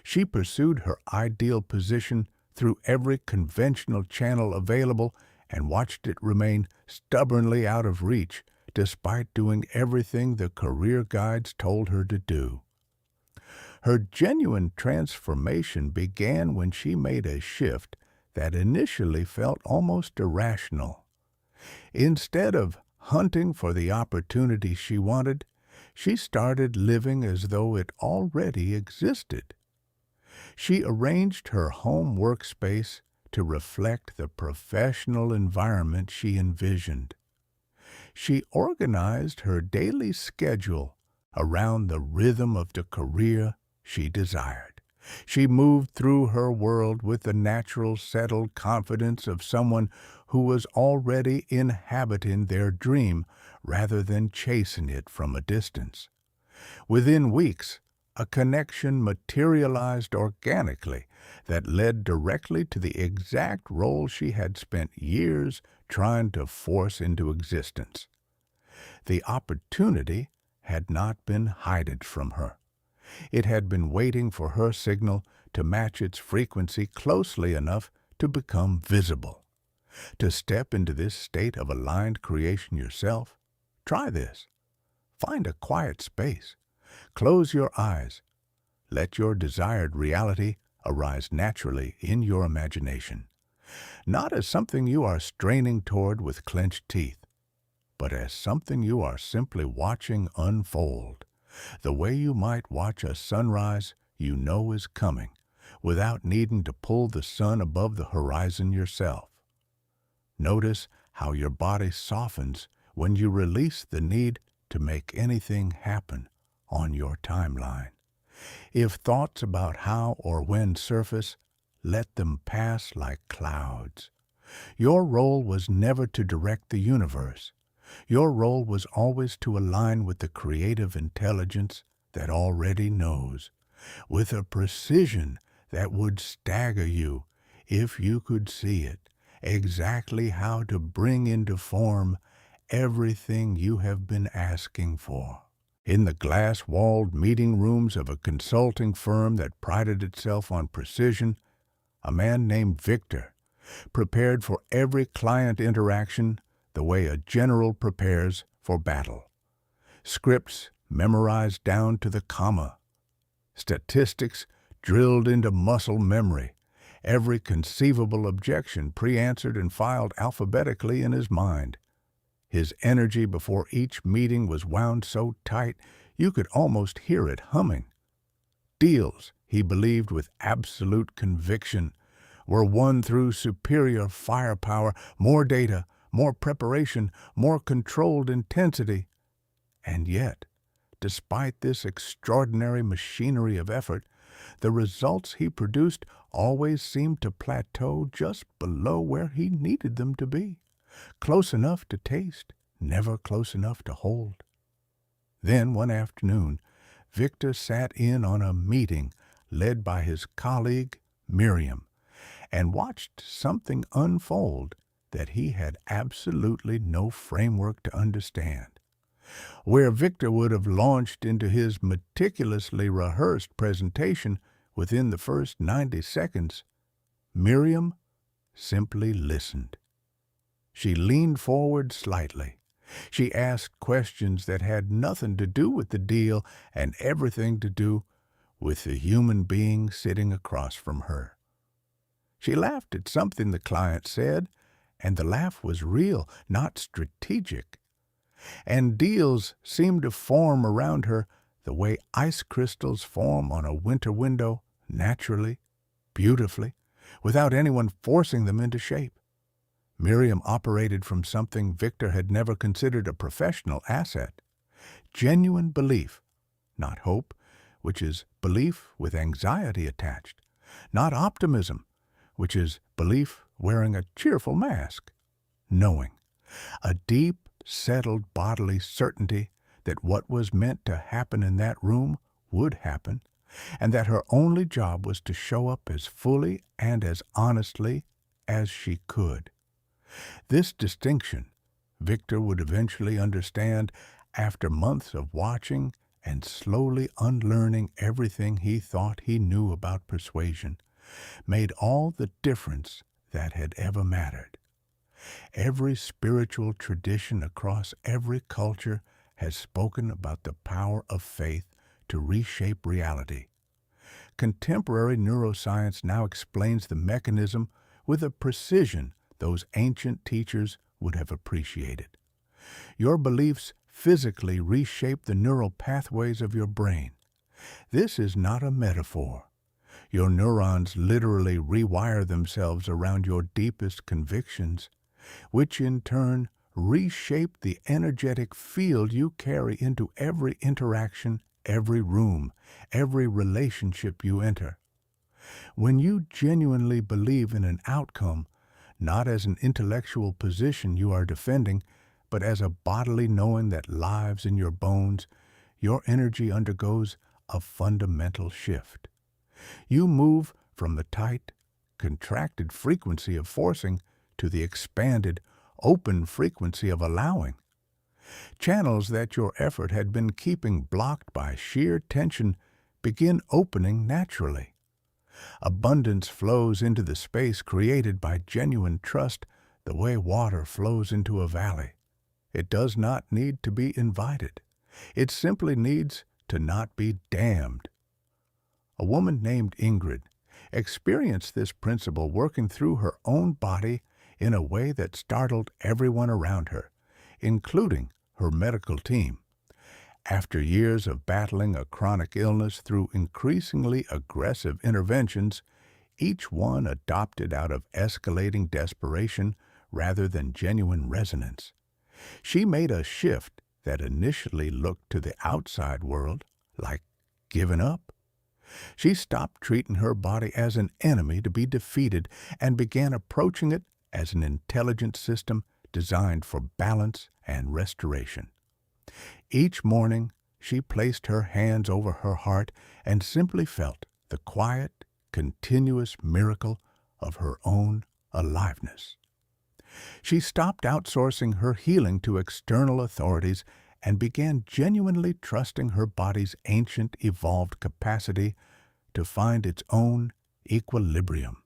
Speaker 1: She pursued her ideal position through every conventional channel available and watched it remain stubbornly out of reach despite doing everything the career guides told her to do. Her genuine transformation began when she made a shift that initially felt almost irrational. Instead of hunting for the opportunity she wanted, she started living as though it already existed. She arranged her home workspace to reflect the professional environment she envisioned. She organized her daily schedule around the rhythm of the career she desired. She moved through her world with the natural, settled confidence of someone who was already inhabiting their dream rather than chasing it from a distance. Within weeks, a connection materialized organically that led directly to the exact role she had spent years trying to force into existence. The opportunity had not been hidden from her. It had been waiting for her signal to match its frequency closely enough to become visible. To step into this state of aligned creation yourself, try this. Find a quiet space. Close your eyes. Let your desired reality arise naturally in your imagination, not as something you are straining toward with clenched teeth, but as something you are simply watching unfold, the way you might watch a sunrise you know is coming, without needing to pull the sun above the horizon yourself. Notice how your body softens when you release the need to make anything happen on your timeline. If thoughts about how or when surface, let them pass like clouds. Your role was never to direct the universe. Your role was always to align with the creative intelligence that already knows, with a precision that would stagger you if you could see it, exactly how to bring into form everything you have been asking for. In the glass-walled meeting rooms of a consulting firm that prided itself on precision, a man named Victor prepared for every client interaction the way a general prepares for battle. Scripts memorized down to the comma, statistics drilled into muscle memory, every conceivable objection pre-answered and filed alphabetically in his mind. His energy before each meeting was wound so tight you could almost hear it humming. Deals, he believed with absolute conviction, were won through superior firepower, more data, more preparation, more controlled intensity. And yet, despite this extraordinary machinery of effort, the results he produced always seemed to plateau just below where he needed them to be. Close enough to taste, never close enough to hold. Then one afternoon, Victor sat in on a meeting led by his colleague, Miriam, and watched something unfold that he had absolutely no framework to understand. Where Victor would have launched into his meticulously rehearsed presentation within the first 90 seconds, Miriam simply listened. She leaned forward slightly. She asked questions that had nothing to do with the deal and everything to do with the human being sitting across from her. She laughed at something the client said, and the laugh was real, not strategic. And deals seemed to form around her the way ice crystals form on a winter window, naturally, beautifully, without anyone forcing them into shape. Miriam operated from something Victor had never considered a professional asset: genuine belief, not hope, which is belief with anxiety attached, not optimism, which is belief wearing a cheerful mask, knowing, a deep, settled bodily certainty that what was meant to happen in that room would happen, and that her only job was to show up as fully and as honestly as she could. This distinction Victor would eventually understand after months of watching and slowly unlearning everything he thought he knew about persuasion, made all the difference that had ever mattered. Every spiritual tradition across every culture has spoken about the power of faith to reshape reality. Contemporary neuroscience now explains the mechanism with a precision those ancient teachers would have appreciated. Your beliefs physically reshape the neural pathways of your brain. This is not a metaphor. Your neurons literally rewire themselves around your deepest convictions, which in turn reshape the energetic field you carry into every interaction, every room, every relationship you enter. When you genuinely believe in an outcome, not as an intellectual position you are defending, but as a bodily knowing that lives in your bones, your energy undergoes a fundamental shift. You move from the tight, contracted frequency of forcing to the expanded, open frequency of allowing. Channels that your effort had been keeping blocked by sheer tension begin opening naturally. Abundance flows into the space created by genuine trust the way water flows into a valley. It does not need to be invited. It simply needs to not be dammed. A woman named Ingrid experienced this principle working through her own body in a way that startled everyone around her, including her medical team. After years of battling a chronic illness through increasingly aggressive interventions, each one adopted out of escalating desperation rather than genuine resonance, she made a shift that initially looked to the outside world like giving up. She stopped treating her body as an enemy to be defeated and began approaching it as an intelligent system designed for balance and restoration. Each morning, she placed her hands over her heart and simply felt the quiet, continuous miracle of her own aliveness. She stopped outsourcing her healing to external authorities and began genuinely trusting her body's ancient, evolved capacity to find its own equilibrium.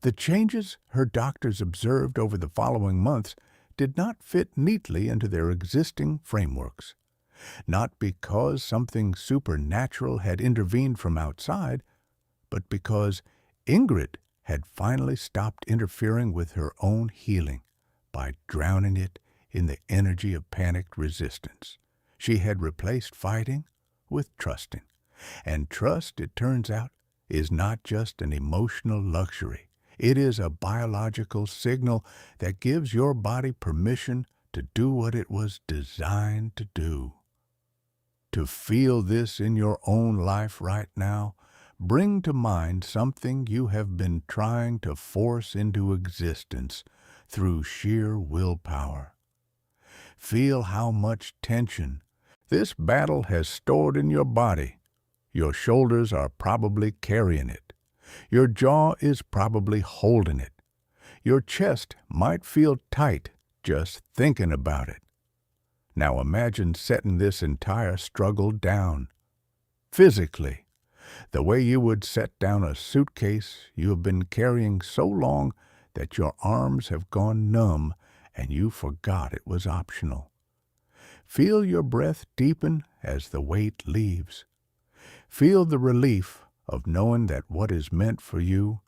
Speaker 1: The changes her doctors observed over the following months did not fit neatly into their existing frameworks, not because something supernatural had intervened from outside, but because Ingrid had finally stopped interfering with her own healing by drowning it in the energy of panicked resistance. She had replaced fighting with trusting. And trust, it turns out, is not just an emotional luxury. It is a biological signal that gives your body permission to do what it was designed to do. To feel this in your own life right now, bring to mind something you have been trying to force into existence through sheer willpower. Feel how much tension this battle has stored in your body. Your shoulders are probably carrying it. Your jaw is probably holding it. Your chest might feel tight just thinking about it. Now imagine setting this entire struggle down. Physically, the way you would set down a suitcase you have been carrying so long that your arms have gone numb and you forgot it was optional. Feel your breath deepen as the weight leaves. Feel the relief of knowing that what is meant for you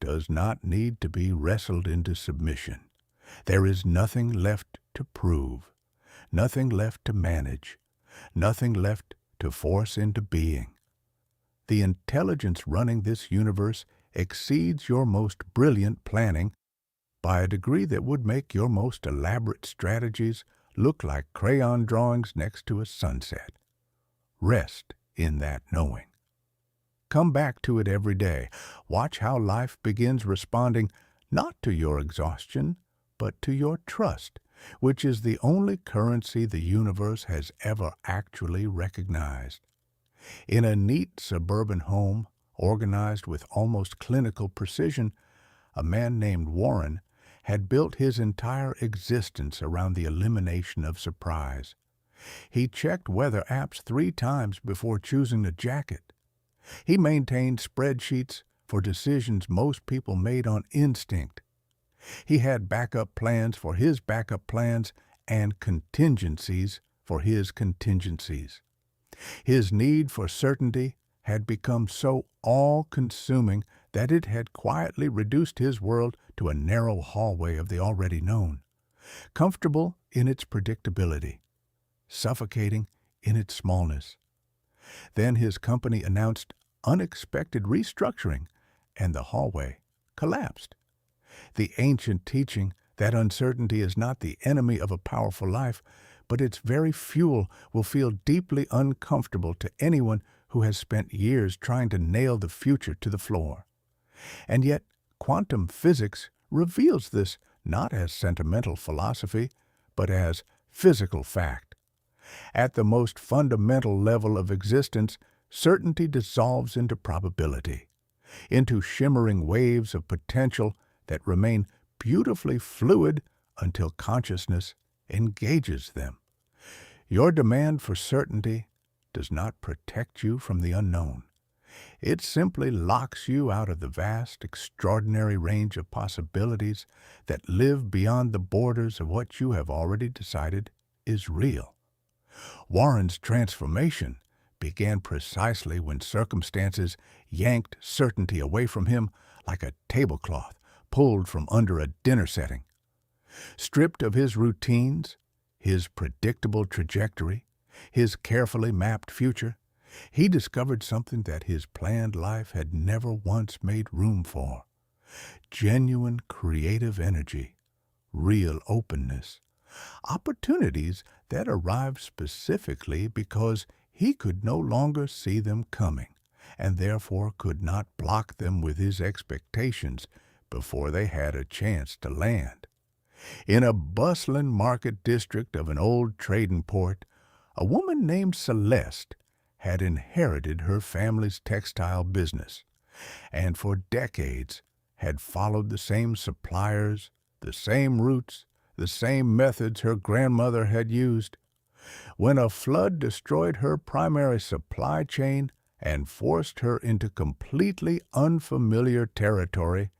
Speaker 1: does not need to be wrestled into submission. There is nothing left to prove, nothing left to manage, nothing left to force into being. The intelligence running this universe exceeds your most brilliant planning by a degree that would make your most elaborate strategies look like crayon drawings next to a sunset. Rest in that knowing. Come back to it every day. Watch how life begins responding not to your exhaustion, but to your trust, which is the only currency the universe has ever actually recognized. In a neat suburban home, organized with almost clinical precision, a man named Warren had built his entire existence around the elimination of surprise. He checked weather apps 3 times before choosing a jacket. He maintained spreadsheets for decisions most people made on instinct. He had backup plans for his backup plans and contingencies for his contingencies. His need for certainty had become so all-consuming that it had quietly reduced his world to a narrow hallway of the already known, comfortable in its predictability, suffocating in its smallness. Then his company announced unexpected restructuring, and the hallway collapsed. The ancient teaching that uncertainty is not the enemy of a powerful life, but its very fuel, will feel deeply uncomfortable to anyone who has spent years trying to nail the future to the floor. And yet, quantum physics reveals this not as sentimental philosophy, but as physical fact. At the most fundamental level of existence, certainty dissolves into probability, into shimmering waves of potential that remain beautifully fluid until consciousness engages them. Your demand for certainty does not protect you from the unknown. It simply locks you out of the vast, extraordinary range of possibilities that live beyond the borders of what you have already decided is real. Warren's transformation began precisely when circumstances yanked certainty away from him like a tablecloth pulled from under a dinner setting. Stripped of his routines, his predictable trajectory, his carefully mapped future, he discovered something that his planned life had never once made room for: genuine creative energy, real openness, opportunities that arrived specifically because he could no longer see them coming, and therefore could not block them with his expectations before they had a chance to land. In a bustling market district of an old trading port, a woman named Celeste had inherited her family's textile business, and for decades had followed the same suppliers, the same routes, the same methods her grandmother had used. When a flood destroyed her primary supply chain and forced her into completely unfamiliar territory,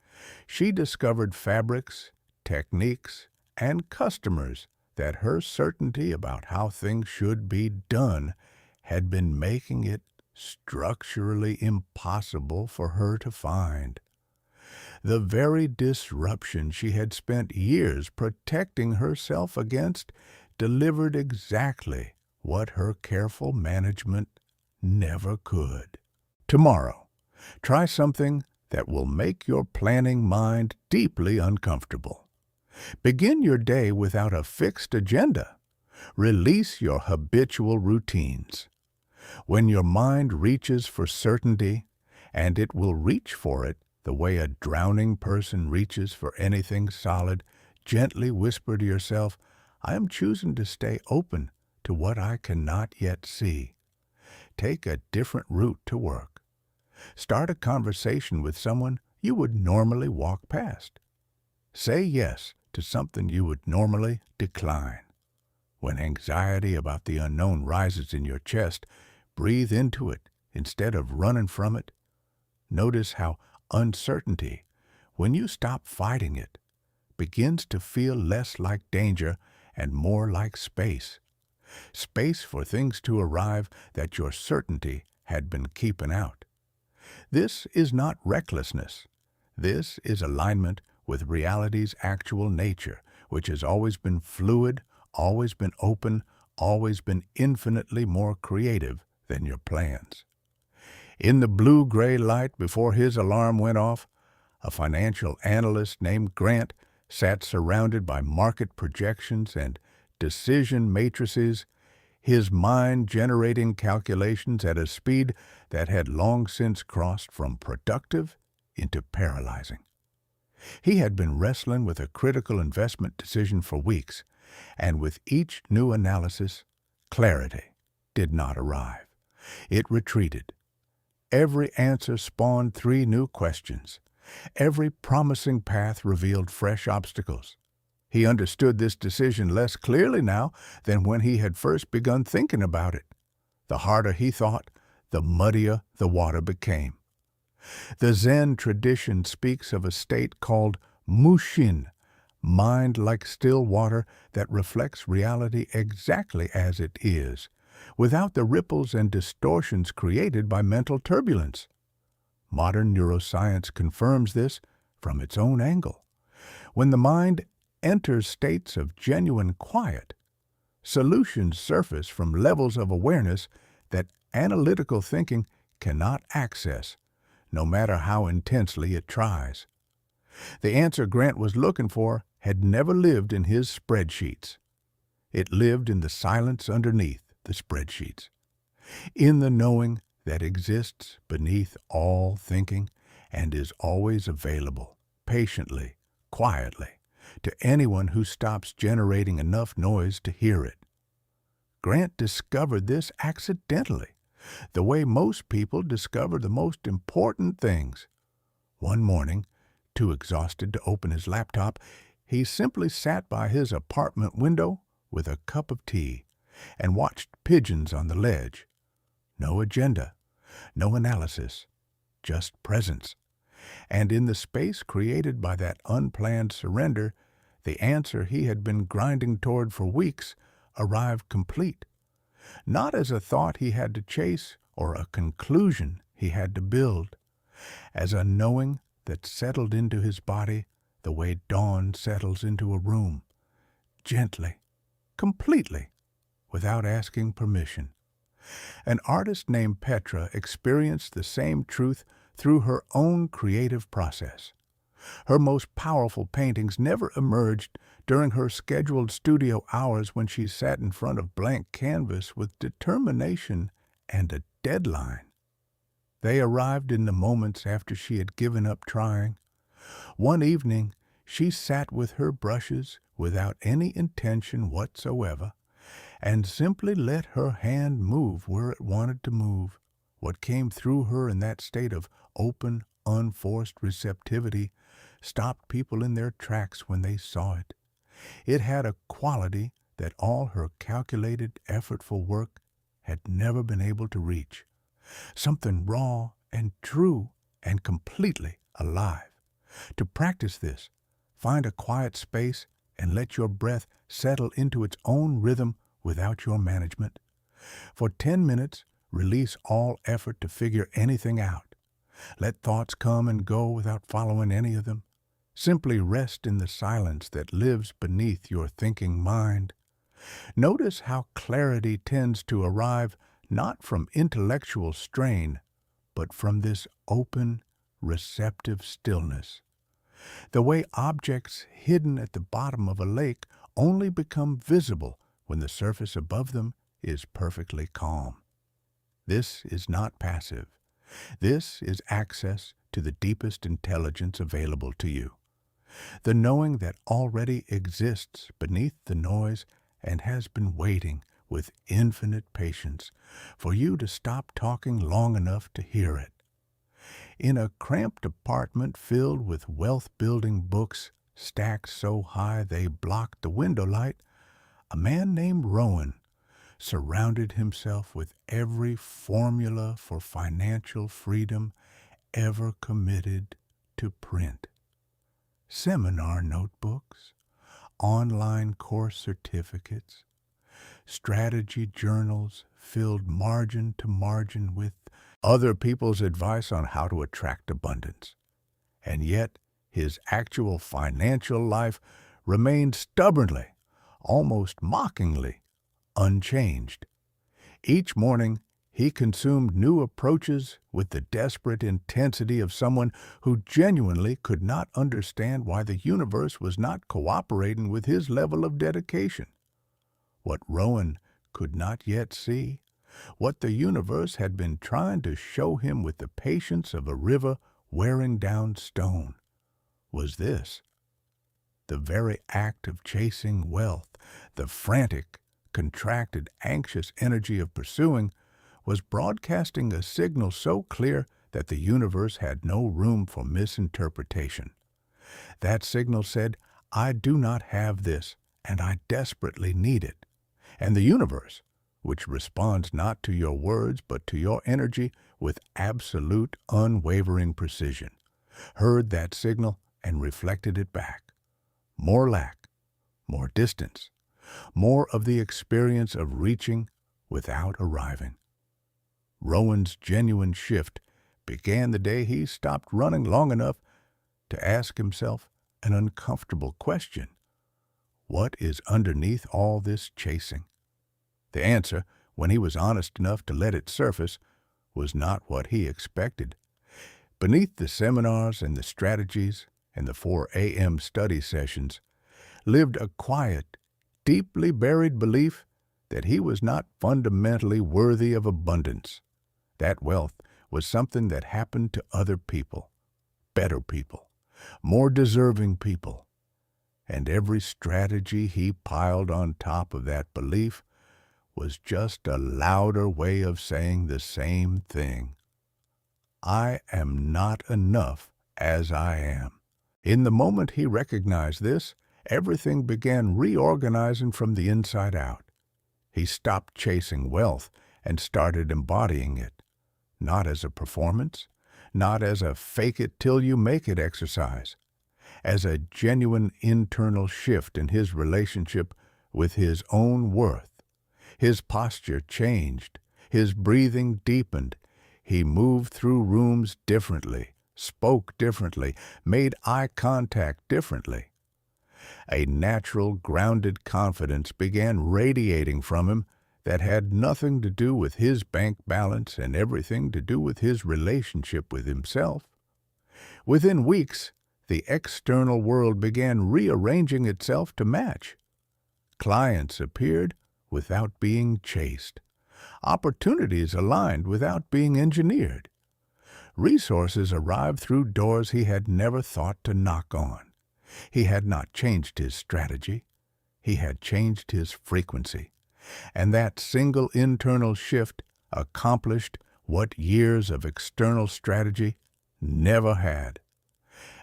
Speaker 1: she discovered fabrics, techniques, and customers that her certainty about how things should be done had been making it structurally impossible for her to find. The very disruption she had spent years protecting herself against delivered exactly what her careful management never could. Tomorrow, try something that will make your planning mind deeply uncomfortable. Begin your day without a fixed agenda. Release your habitual routines. When your mind reaches for certainty, and it will reach for it the way a drowning person reaches for anything solid, gently whisper to yourself, "I am choosing to stay open to what I cannot yet see." Take a different route to work. Start a conversation with someone you would normally walk past. Say yes to something you would normally decline. When anxiety about the unknown rises in your chest, breathe into it instead of running from it. Notice how uncertainty, when you stop fighting it, begins to feel less like danger and more like space. Space for things to arrive that your certainty had been keeping out. This is not recklessness. This is alignment with reality's actual nature, which has always been fluid, always been open, always been infinitely more creative than your plans. In the blue-gray light before his alarm went off, a financial analyst named Grant sat surrounded by market projections and decision matrices, his mind generating calculations at a speed that had long since crossed from productive into paralyzing. He had been wrestling with a critical investment decision for weeks, and with each new analysis, clarity did not arrive. It retreated. Every answer spawned 3 new questions. Every promising path revealed fresh obstacles. He understood this decision less clearly now than when he had first begun thinking about it. The harder he thought, the muddier the water became. The Zen tradition speaks of a state called mushin, mind like still water that reflects reality exactly as it is, without the ripples and distortions created by mental turbulence. Modern neuroscience confirms this from its own angle. When the mind enters states of genuine quiet, solutions surface from levels of awareness that analytical thinking cannot access, no matter how intensely it tries. The answer Grant was looking for had never lived in his spreadsheets. It lived in the silence underneath the spreadsheets, in the knowing that exists beneath all thinking and is always available, patiently, quietly, to anyone who stops generating enough noise to hear it. Grant discovered this accidentally, the way most people discover the most important things. One morning, too exhausted to open his laptop, he simply sat by his apartment window with a cup of tea and watched pigeons on the ledge. No agenda, no analysis, just presence. And in the space created by that unplanned surrender, the answer he had been grinding toward for weeks arrived complete, not as a thought he had to chase or a conclusion he had to build, as a knowing that settled into his body the way dawn settles into a room, gently, completely, without asking permission. An artist named Petra experienced the same truth through her own creative process. Her most powerful paintings never emerged during her scheduled studio hours when she sat in front of blank canvas with determination and a deadline. They arrived in the moments after she had given up trying. One evening, she sat with her brushes without any intention whatsoever, and simply let her hand move where it wanted to move. What came through her in that state of open, unforced receptivity stopped people in their tracks when they saw it. It had a quality that all her calculated, effortful work had never been able to reach. Something raw and true and completely alive. To practice this, find a quiet space and let your breath settle into its own rhythm without your management. For 10 minutes, release all effort to figure anything out. Let thoughts come and go without following any of them. Simply rest in the silence that lives beneath your thinking mind. Notice how clarity tends to arrive not from intellectual strain, but from this open, receptive stillness. The way objects hidden at the bottom of a lake only become visible when the surface above them is perfectly calm. This is not passive. This is access to the deepest intelligence available to you. The knowing that already exists beneath the noise and has been waiting with infinite patience for you to stop talking long enough to hear it. In a cramped apartment filled with wealth-building books stacked so high they blocked the window light, a man named Rowan surrounded himself with every formula for financial freedom ever committed to print. Seminar notebooks, online course certificates, strategy journals filled margin to margin with other people's advice on how to attract abundance. And yet, his actual financial life remained stubbornly, almost mockingly, unchanged. Each morning, he consumed new approaches with the desperate intensity of someone who genuinely could not understand why the universe was not cooperating with his level of dedication. What Rowan could not yet see, what the universe had been trying to show him with the patience of a river wearing down stone, was this. The very act of chasing wealth, the frantic, contracted, anxious energy of pursuing, was broadcasting a signal so clear that the universe had no room for misinterpretation. That signal said, "I do not have this, and I desperately need it." And the universe, which responds not to your words but to your energy with absolute, unwavering precision, heard that signal and reflected it back. More lack, more distance, more of the experience of reaching without arriving. Rowan's genuine shift began the day he stopped running long enough to ask himself an uncomfortable question. What is underneath all this chasing? The answer, when he was honest enough to let it surface, was not what he expected. Beneath the seminars and the strategies and the 4 a.m. study sessions lived a quiet, deeply buried belief that he was not fundamentally worthy of abundance. That wealth was something that happened to other people, better people, more deserving people. And every strategy he piled on top of that belief was just a louder way of saying the same thing. I am not enough as I am. In the moment he recognized this, everything began reorganizing from the inside out. He stopped chasing wealth and started embodying it, not as a performance, not as a fake-it-till-you-make-it exercise, as a genuine internal shift in his relationship with his own worth. His posture changed, his breathing deepened, he moved through rooms differently, spoke differently, made eye contact differently. A natural, grounded confidence began radiating from him that had nothing to do with his bank balance and everything to do with his relationship with himself. Within weeks, the external world began rearranging itself to match. Clients appeared without being chased. Opportunities aligned without being engineered. Resources arrived through doors he had never thought to knock on. He had not changed his strategy. He had changed his frequency. And that single internal shift accomplished what years of external strategy never had.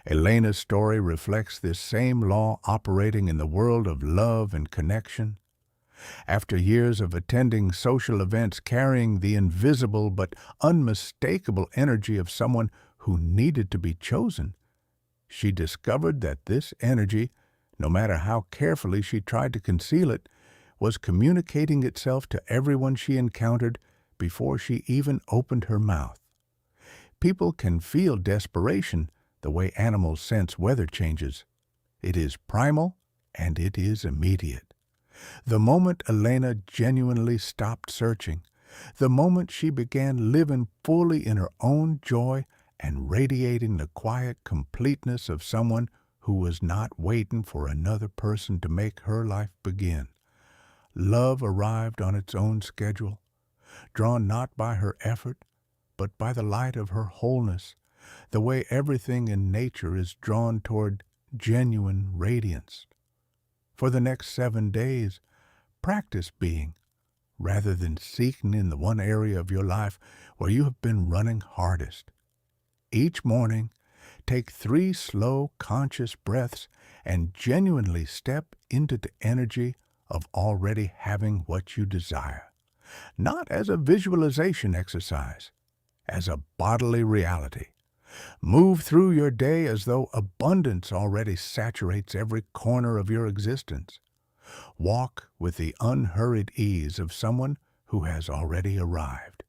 Speaker 1: Elena's story reflects this same law operating in the world of love and connection. After years of attending social events carrying the invisible but unmistakable energy of someone who needed to be chosen, she discovered that this energy, no matter how carefully she tried to conceal it, was communicating itself to everyone she encountered before she even opened her mouth. People can feel desperation the way animals sense weather changes. It is primal and it is immediate. The moment Elena genuinely stopped searching, the moment she began living fully in her own joy and radiating the quiet completeness of someone who was not waiting for another person to make her life begin, love arrived on its own schedule, drawn not by her effort, but by the light of her wholeness, the way everything in nature is drawn toward genuine radiance. For the next 7 days, practice being, rather than seeking in the one area of your life where you have been running hardest. Each morning, take 3 slow, conscious breaths and genuinely step into the energy of already having what you desire, not as a visualization exercise, as a bodily reality. Move through your day as though abundance already saturates every corner of your existence. Walk with the unhurried ease of someone who has already arrived.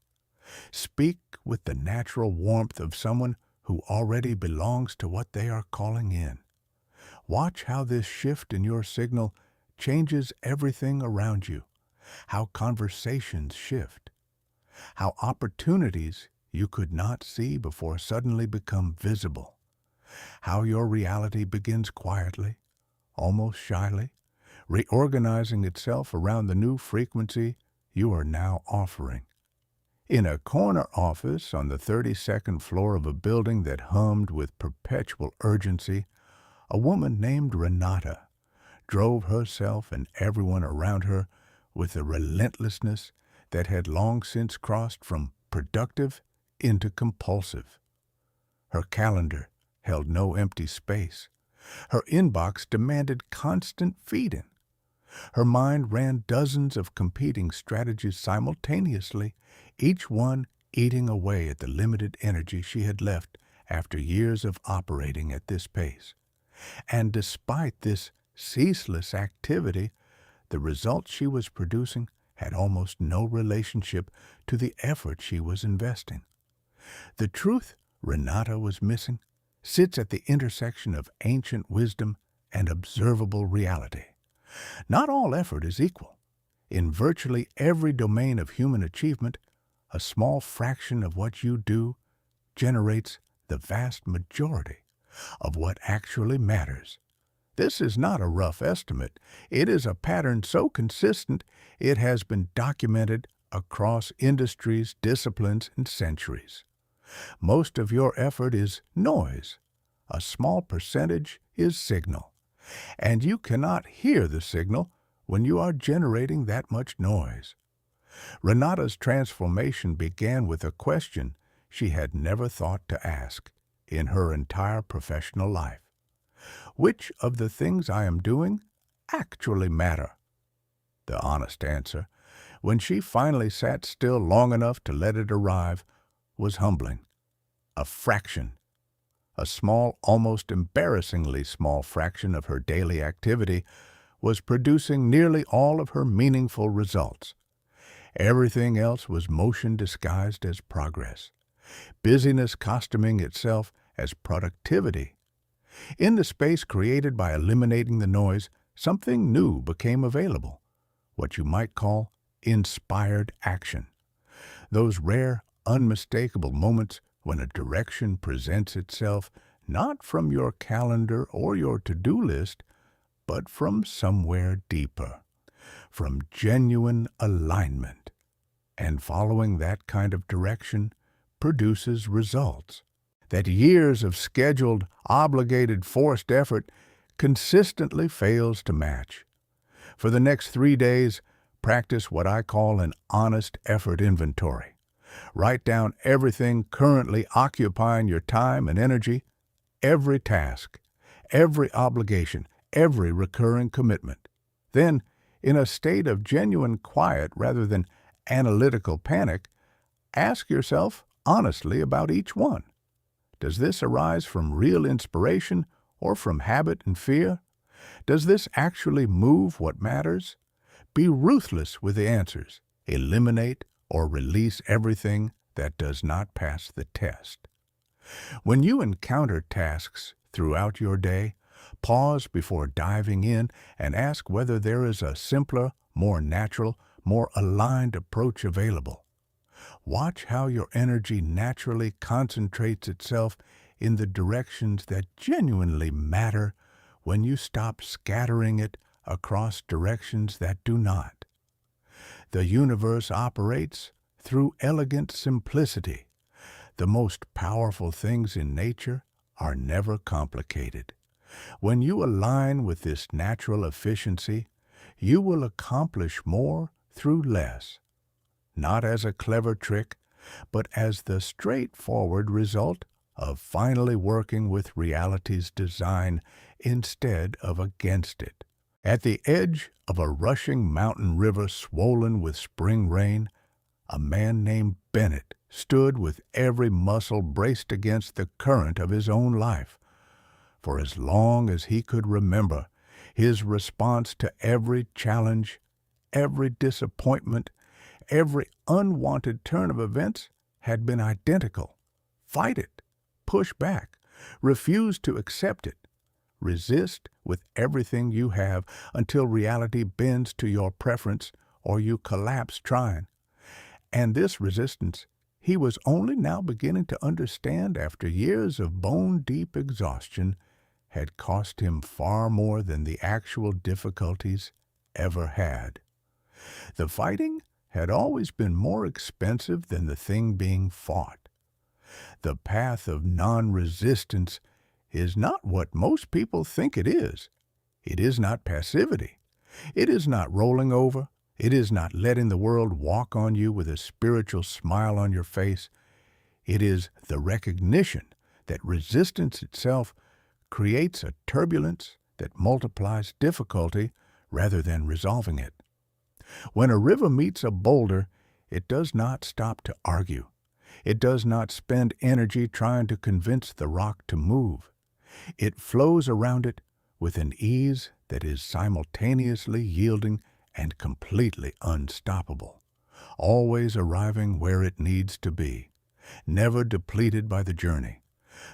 Speaker 1: Speak with the natural warmth of someone who already belongs to what they are calling in. Watch how this shift in your signal changes everything around you, how conversations shift, how opportunities you could not see before suddenly become visible, how your reality begins quietly, almost shyly, reorganizing itself around the new frequency you are now offering. In a corner office on the 32nd floor of a building that hummed with perpetual urgency, a woman named Renata drove herself and everyone around her with a relentlessness that had long since crossed from productive into compulsive. Her calendar held no empty space. Her inbox demanded constant feeding. Her mind ran dozens of competing strategies simultaneously, each one eating away at the limited energy she had left after years of operating at this pace. And despite this ceaseless activity, the results she was producing had almost no relationship to the effort she was investing. The truth Renata was missing sits at the intersection of ancient wisdom and observable reality. Not all effort is equal. In virtually every domain of human achievement, a small fraction of what you do generates the vast majority of what actually matters. This is not a rough estimate. It is a pattern so consistent it has been documented across industries, disciplines, and centuries. Most of your effort is noise. A small percentage is signal. And you cannot hear the signal when you are generating that much noise. Renata's transformation began with a question she had never thought to ask in her entire professional life. Which of the things I am doing actually matter? The honest answer, when she finally sat still long enough to let it arrive, was humbling. A fraction. A small, almost embarrassingly small fraction of her daily activity was producing nearly all of her meaningful results. Everything else was motion disguised as progress, busyness costuming itself as productivity. In the space created by eliminating the noise, something new became available, what you might call inspired action. Those rare, unmistakable moments when a direction presents itself not from your calendar or your to-do list, but from somewhere deeper, from genuine alignment. And following that kind of direction produces results that years of scheduled, obligated, forced effort consistently fails to match. For the next 3 days, practice what I call an honest effort inventory. Write down everything currently occupying your time and energy, every task, every obligation, every recurring commitment. Then, in a state of genuine quiet rather than analytical panic, ask yourself honestly about each one. Does this arise from real inspiration or from habit and fear? Does this actually move what matters? Be ruthless with the answers. Eliminate or release everything that does not pass the test. When you encounter tasks throughout your day, pause before diving in and ask whether there is a simpler, more natural, more aligned approach available. Watch how your energy naturally concentrates itself in the directions that genuinely matter when you stop scattering it across directions that do not. The universe operates through elegant simplicity. The most powerful things in nature are never complicated. When you align with this natural efficiency, you will accomplish more through less. Not as a clever trick, but as the straightforward result of finally working with reality's design instead of against it. At the edge of a rushing mountain river swollen with spring rain, a man named Bennett stood with every muscle braced against the current of his own life. For as long as he could remember, his response to every challenge, every disappointment, every unwanted turn of events had been identical. Fight it, push back, refuse to accept it, resist with everything you have until reality bends to your preference or you collapse trying. And this resistance he was only now beginning to understand after years of bone-deep exhaustion had cost him far more than the actual difficulties ever had. The fighting had always been more expensive than the thing being fought. The path of non-resistance is not what most people think it is. It is not passivity. It is not rolling over. It is not letting the world walk on you with a spiritual smile on your face. It is the recognition that resistance itself creates a turbulence that multiplies difficulty rather than resolving it. When a river meets a boulder, it does not stop to argue. It does not spend energy trying to convince the rock to move. It flows around it with an ease that is simultaneously yielding and completely unstoppable, always arriving where it needs to be. never depleted by the journey.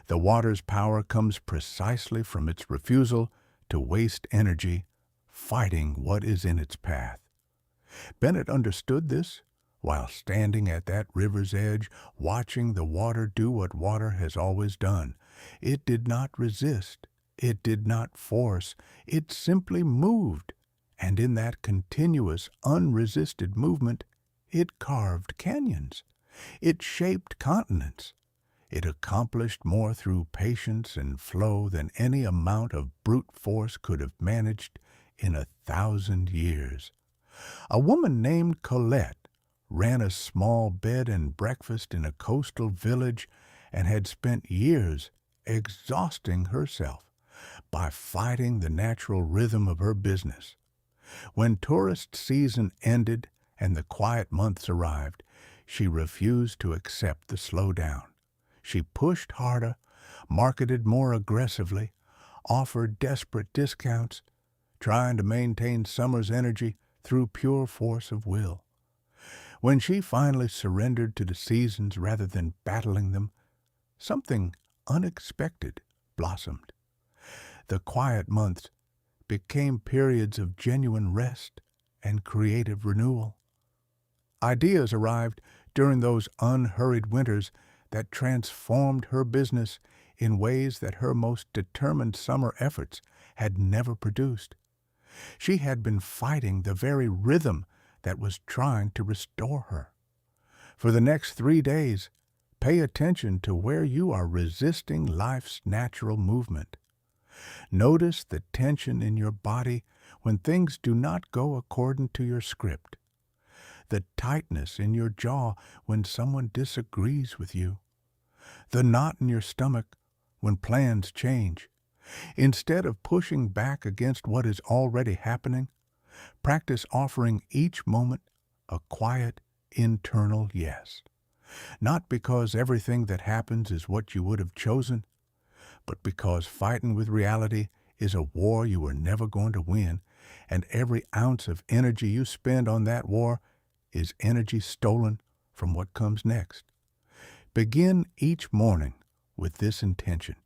Speaker 1: The water's power comes precisely from its refusal to waste energy fighting what is in its path. Bennett understood this while standing at that river's edge, watching the water do what water has always done. It did not resist. It did not force. It simply moved. And in that continuous, unresisted movement, it carved canyons. It shaped continents. It accomplished more through patience and flow than any amount of brute force could have managed in 1,000 years. A woman named Colette ran a small bed and breakfast in a coastal village and had spent years exhausting herself by fighting the natural rhythm of her business. When tourist season ended and the quiet months arrived, she refused to accept the slowdown. She pushed harder, marketed more aggressively, offered desperate discounts, trying to maintain summer's energy through pure force of will. When she finally surrendered to the seasons rather than battling them, something unexpected blossomed. The quiet months became periods of genuine rest and creative renewal. Ideas arrived during those unhurried winters that transformed her business in ways that her most determined summer efforts had never produced. She had been fighting the very rhythm that was trying to restore her. For the next 3 days, pay attention to where you are resisting life's natural movement. Notice the tension in your body when things do not go according to your script. The tightness in your jaw when someone disagrees with you. The knot in your stomach when plans change. Instead of pushing back against what is already happening, practice offering each moment a quiet, internal yes. Not because everything that happens is what you would have chosen, but because fighting with reality is a war you are never going to win, and every ounce of energy you spend on that war is energy stolen from what comes next. Begin each morning with this intention.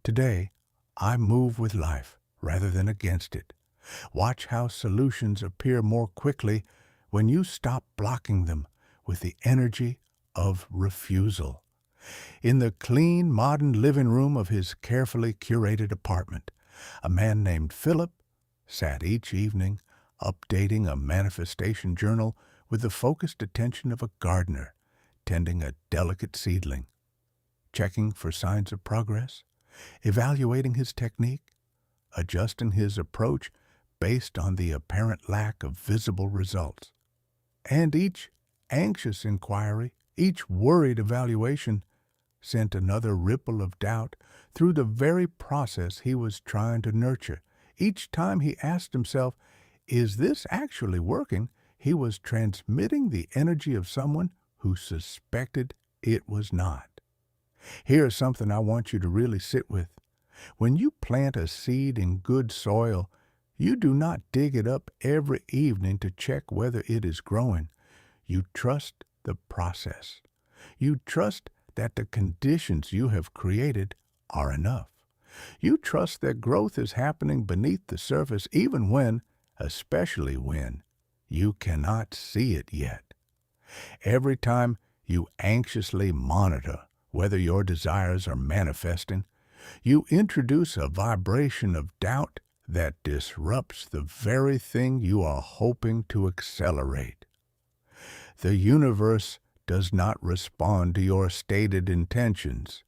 Speaker 1: Today, I move with life rather than against it. Watch how solutions appear more quickly when you stop blocking them with the energy of refusal. In the clean, modern living room of his carefully curated apartment, a man named Philip sat each evening updating a manifestation journal with the focused attention of a gardener tending a delicate seedling, checking for signs of progress, evaluating his technique, adjusting his approach based on the apparent lack of visible results. And each anxious inquiry, each worried evaluation sent another ripple of doubt through the very process he was trying to nurture. Each time he asked himself, is this actually working? He was transmitting the energy of someone who suspected it was not. Here's something I want you to really sit with. When you plant a seed in good soil, you do not dig it up every evening to check whether it is growing. You trust the process. You trust that the conditions you have created are enough. You trust that growth is happening beneath the surface even when, especially when, you cannot see it yet. Every time you anxiously monitor whether your desires are manifesting, you introduce a vibration of doubt that disrupts the very thing you are hoping to accelerate. The universe does not respond to your stated intentions.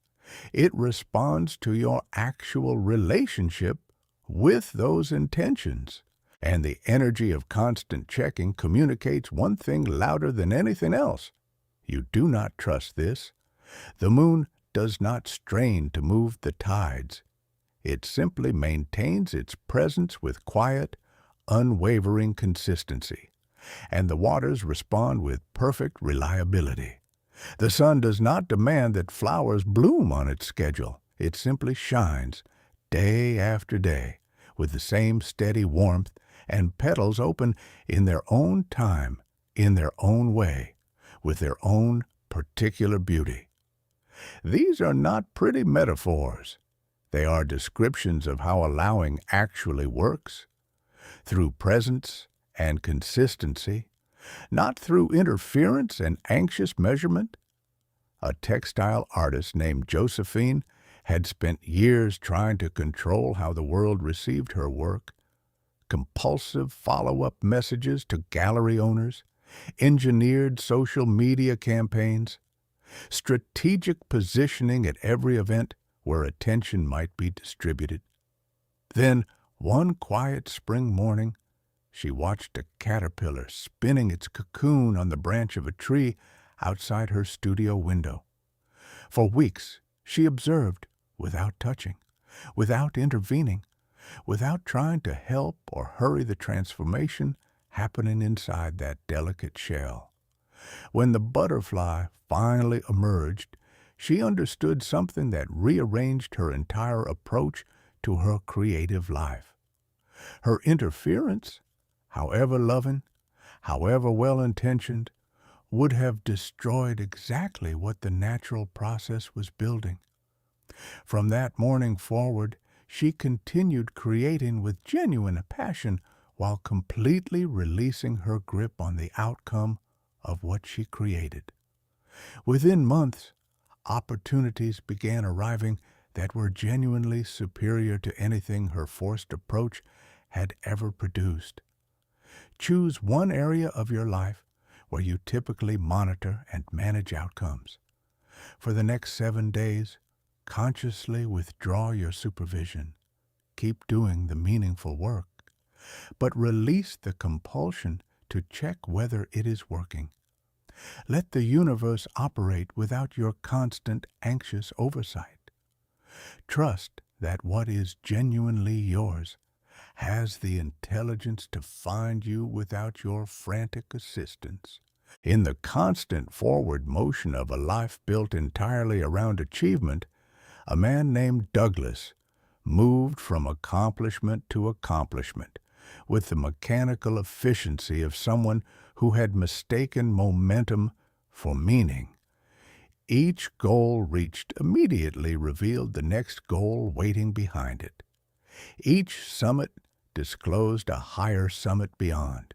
Speaker 1: It responds to your actual relationship with those intentions. And the energy of constant checking communicates one thing louder than anything else. You do not trust this. The moon does not strain to move the tides. It simply maintains its presence with quiet, unwavering consistency. And the waters respond with perfect reliability. The sun does not demand that flowers bloom on its schedule. It simply shines, day after day, with the same steady warmth, and petals open in their own time, in their own way, with their own particular beauty. These are not pretty metaphors. They are descriptions of how allowing actually works, through presence and consistency, not through interference and anxious measurement. A textile artist named Josephine had spent years trying to control how the world received her work. Compulsive follow-up messages to gallery owners, engineered social media campaigns, strategic positioning at every event where attention might be distributed. Then, one quiet spring morning, she watched a caterpillar spinning its cocoon on the branch of a tree outside her studio window. For weeks, she observed, without touching, without intervening, without trying to help or hurry the transformation happening inside that delicate shell. When the butterfly finally emerged, she understood something that rearranged her entire approach to her creative life. Her interference, however loving, however well-intentioned, would have destroyed exactly what the natural process was building. From that morning forward, she continued creating with genuine passion while completely releasing her grip on the outcome of what she created. Within months, opportunities began arriving that were genuinely superior to anything her forced approach had ever produced. Choose one area of your life where you typically monitor and manage outcomes. For the next 7 days, consciously withdraw your supervision. Keep doing the meaningful work, but release the compulsion to check whether it is working. Let the universe operate without your constant anxious oversight. Trust that what is genuinely yours has the intelligence to find you without your frantic assistance. In the constant forward motion of a life built entirely around achievement, a man named Douglas moved from accomplishment to accomplishment with the mechanical efficiency of someone who had mistaken momentum for meaning. Each goal reached immediately revealed the next goal waiting behind it. Each summit disclosed a higher summit beyond.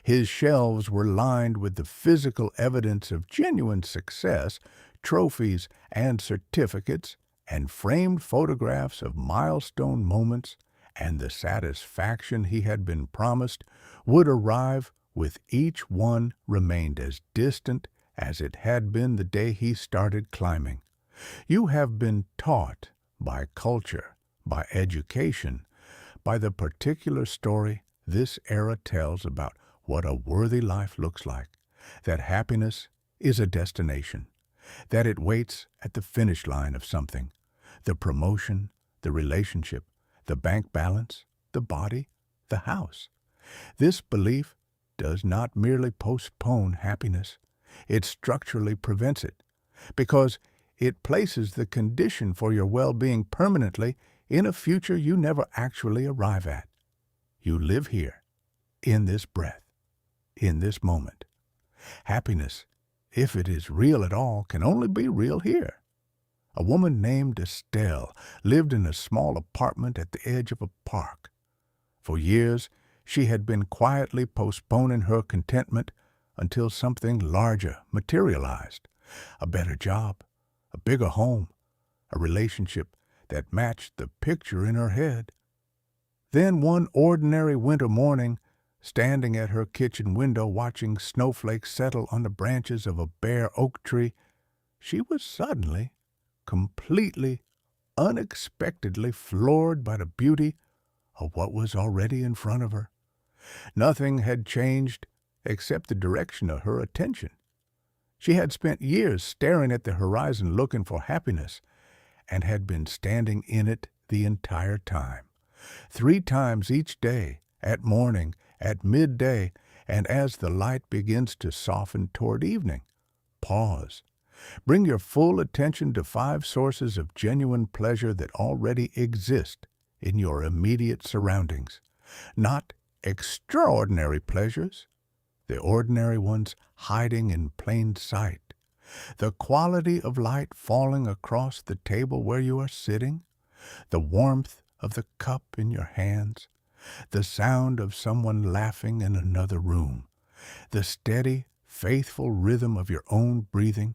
Speaker 1: His shelves were lined with the physical evidence of genuine success, trophies and certificates, and framed photographs of milestone moments, and the satisfaction he had been promised would arrive with each one remained as distant as it had been the day he started climbing. You have been taught by culture, by education, by the particular story this era tells about what a worthy life looks like, that happiness is a destination, that it waits at the finish line of something, the promotion, the relationship, the bank balance, the body, the house. This belief does not merely postpone happiness, it structurally prevents it, because it places the condition for your well-being permanently in a future you never actually arrive at. You live here, in this breath, in this moment. Happiness, if it is real at all, can only be real here. A woman named Estelle lived in a small apartment at the edge of a park. For years, she had been quietly postponing her contentment until something larger materialized. A better job, a bigger home, a relationship that matched the picture in her head. Then one ordinary winter morning, standing at her kitchen window watching snowflakes settle on the branches of a bare oak tree, she was suddenly, completely, unexpectedly floored by the beauty of what was already in front of her. Nothing had changed except the direction of her attention. She had spent years staring at the horizon looking for happiness, and had been standing in it the entire time. 3 times each day, at morning, at midday, and as the light begins to soften toward evening. Pause. Bring your full attention to 5 sources of genuine pleasure that already exist in your immediate surroundings. Not extraordinary pleasures, the ordinary ones hiding in plain sight. The quality of light falling across the table where you are sitting, the warmth of the cup in your hands, the sound of someone laughing in another room, the steady, faithful rhythm of your own breathing.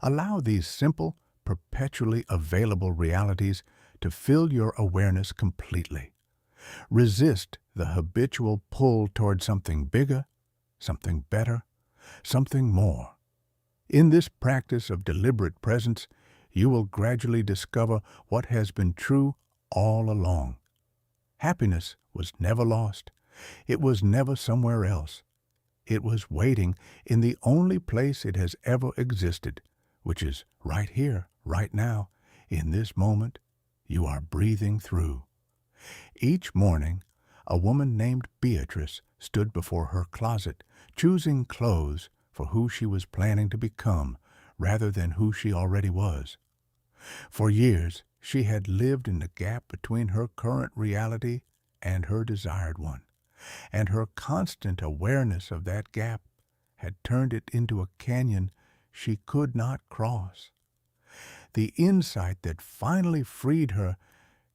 Speaker 1: Allow these simple, perpetually available realities to fill your awareness completely. Resist the habitual pull toward something bigger, something better, something more. In this practice of deliberate presence, you will gradually discover what has been true all along. Happiness was never lost. It was never somewhere else. It was waiting in the only place it has ever existed, which is right here, right now, in this moment you are breathing through. Each morning, a woman named Beatrice stood before her closet, choosing clothes for who she was planning to become rather than who she already was. For years, she had lived in the gap between her current reality and her desired one, and her constant awareness of that gap had turned it into a canyon she could not cross. The insight that finally freed her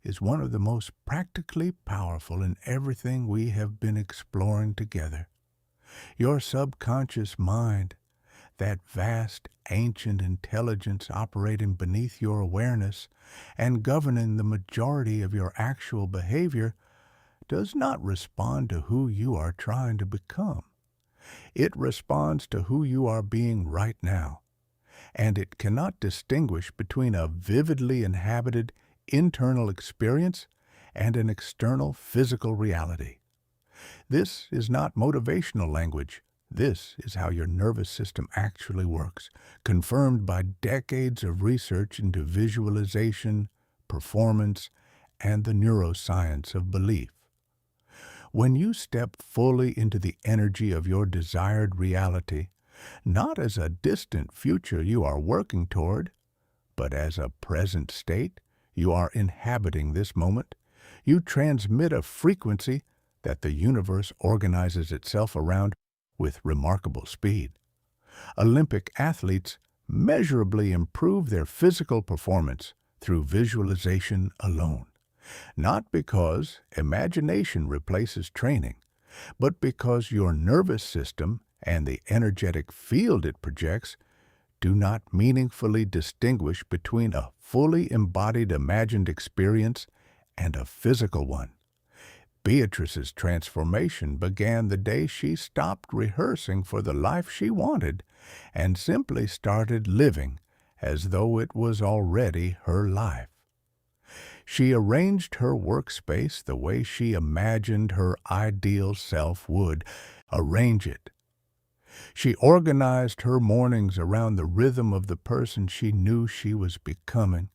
Speaker 1: is one of the most practically powerful in everything we have been exploring together. Your subconscious mind, that vast, ancient intelligence operating beneath your awareness and governing the majority of your actual behavior, does not respond to who you are trying to become. It responds to who you are being right now, and it cannot distinguish between a vividly inhabited internal experience and an external physical reality. This is not motivational language. This is how your nervous system actually works, confirmed by decades of research into visualization, performance, and the neuroscience of belief. When you step fully into the energy of your desired reality, not as a distant future you are working toward, but as a present state you are inhabiting this moment, you transmit a frequency that the universe organizes itself around with remarkable speed. Olympic athletes measurably improve their physical performance through visualization alone, not because imagination replaces training, but because your nervous system and the energetic field it projects do not meaningfully distinguish between a fully embodied imagined experience and a physical one. Beatrice's transformation began the day she stopped rehearsing for the life she wanted and simply started living as though it was already her life. She arranged her workspace the way she imagined her ideal self would arrange it. She organized her mornings around the rhythm of the person she knew she was becoming.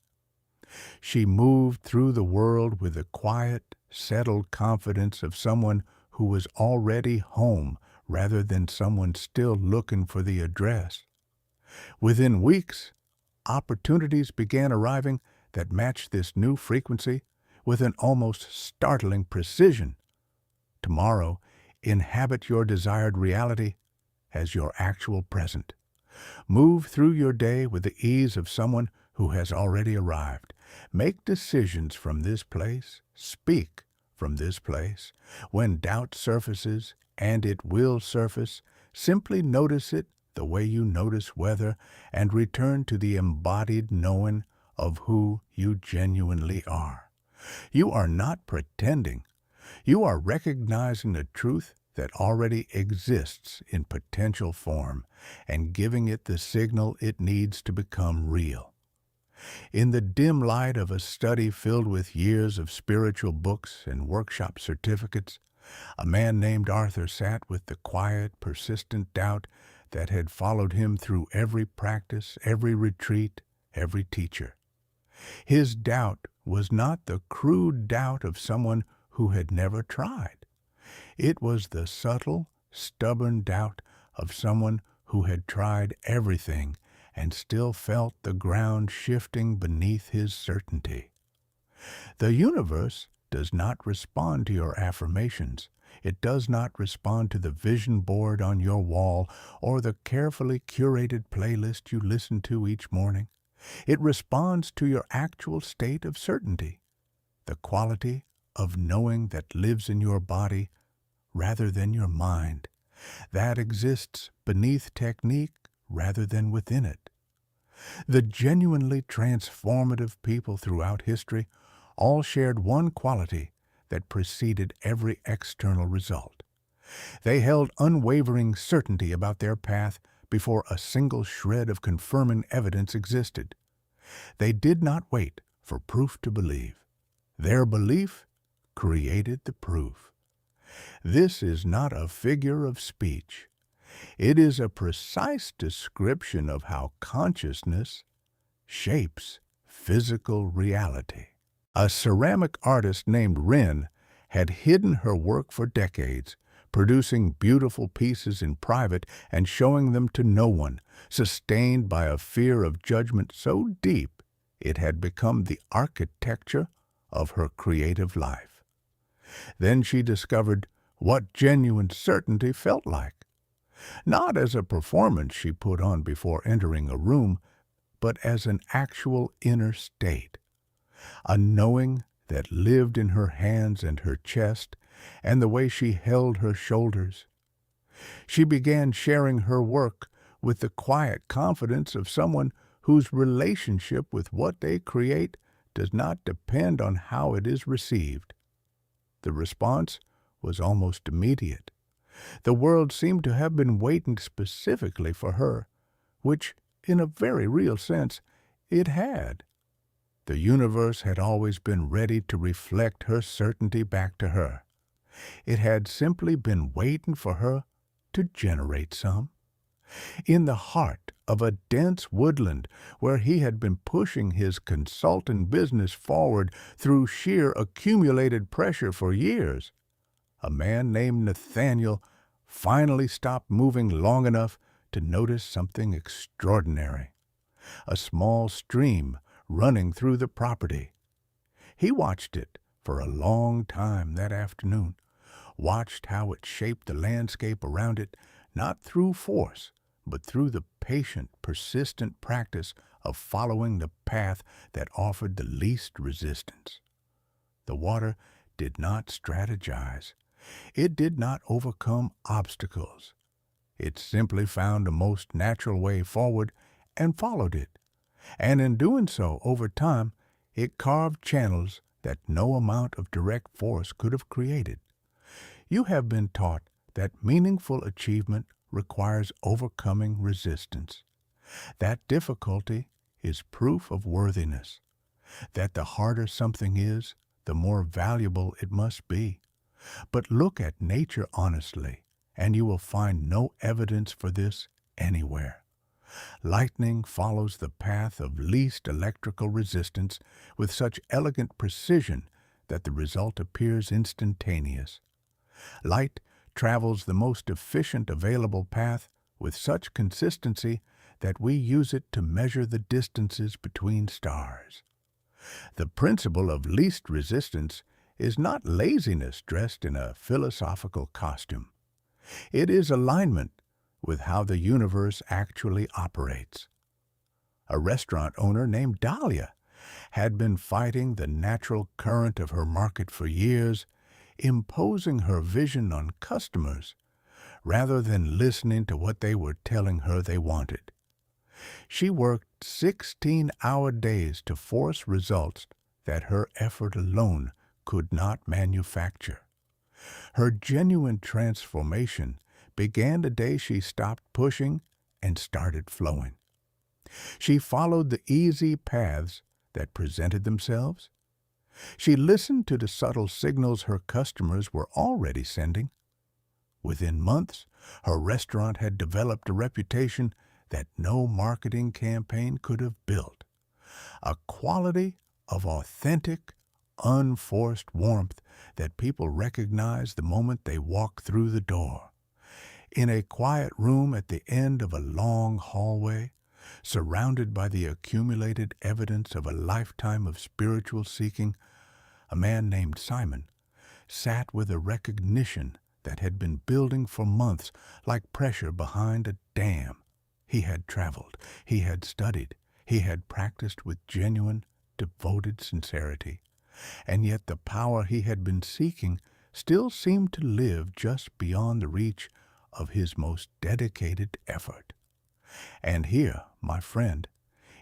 Speaker 1: She moved through the world with the quiet, settled confidence of someone who was already home rather than someone still looking for the address. Within weeks, opportunities began arriving that matched this new frequency with an almost startling precision. Tomorrow, inhabit your desired reality as your actual present. Move through your day with the ease of someone who has already arrived. Make decisions from this place. Speak from this place. When doubt surfaces, and it will surface, simply notice it the way you notice weather and return to the embodied knowing of who you genuinely are. You are not pretending. You are recognizing the truth that already exists in potential form and giving it the signal it needs to become real. In the dim light of a study filled with years of spiritual books and workshop certificates, a man named Arthur sat with the quiet, persistent doubt that had followed him through every practice, every retreat, every teacher. His doubt was not the crude doubt of someone who had never tried. It was the subtle, stubborn doubt of someone who had tried everything and still felt the ground shifting beneath his certainty. The universe does not respond to your affirmations. It does not respond to the vision board on your wall or the carefully curated playlist you listen to each morning. It responds to your actual state of certainty, the quality of knowing that lives in your body rather than your mind, that exists beneath technique rather than within it. The genuinely transformative people throughout history all shared one quality that preceded every external result. They held unwavering certainty about their path before a single shred of confirming evidence existed. They did not wait for proof to believe. Their belief created the proof. This is not a figure of speech. It is a precise description of how consciousness shapes physical reality. A ceramic artist named Rin had hidden her work for decades, producing beautiful pieces in private and showing them to no one, sustained by a fear of judgment so deep it had become the architecture of her creative life. Then she discovered what genuine certainty felt like. Not as a performance she put on before entering a room, but as an actual inner state, a knowing that lived in her hands and her chest and the way she held her shoulders. She began sharing her work with the quiet confidence of someone whose relationship with what they create does not depend on how it is received. The response was almost immediate. The world seemed to have been waiting specifically for her, which, in a very real sense, it had. The universe had always been ready to reflect her certainty back to her. It had simply been waiting for her to generate some. In the heart of a dense woodland where he had been pushing his consultant business forward through sheer accumulated pressure for years, a man named Nathaniel finally stopped moving long enough to notice something extraordinary. A small stream running through the property. He watched it for a long time that afternoon, watched how it shaped the landscape around it, not through force, but through the patient, persistent practice of following the path that offered the least resistance. The water did not strategize. It did not overcome obstacles. It simply found the most natural way forward and followed it. And in doing so, over time, it carved channels that no amount of direct force could have created. You have been taught that meaningful achievement requires overcoming resistance. That difficulty is proof of worthiness, that the harder something is, the more valuable it must be. But look at nature honestly, and you will find no evidence for this anywhere. Lightning follows the path of least electrical resistance with such elegant precision that the result appears instantaneous. Light travels the most efficient available path with such consistency that we use it to measure the distances between stars. The principle of least resistance is not laziness dressed in a philosophical costume. It is alignment with how the universe actually operates. A restaurant owner named Dahlia had been fighting the natural current of her market for years, imposing her vision on customers rather than listening to what they were telling her they wanted. She worked 16-hour days to force results that her effort alone could not manufacture. Her genuine transformation began the day she stopped pushing and started flowing. She followed the easy paths that presented themselves. She listened to the subtle signals her customers were already sending. Within months, her restaurant had developed a reputation that no marketing campaign could have built. A quality of authentic, unforced warmth that people recognize the moment they walk through the door. In a quiet room at the end of a long hallway, surrounded by the accumulated evidence of a lifetime of spiritual seeking, a man named Simon sat with a recognition that had been building for months like pressure behind a dam. He had traveled, he had studied, he had practiced with genuine, devoted sincerity, and yet the power he had been seeking still seemed to live just beyond the reach of his most dedicated effort. And here, my friend,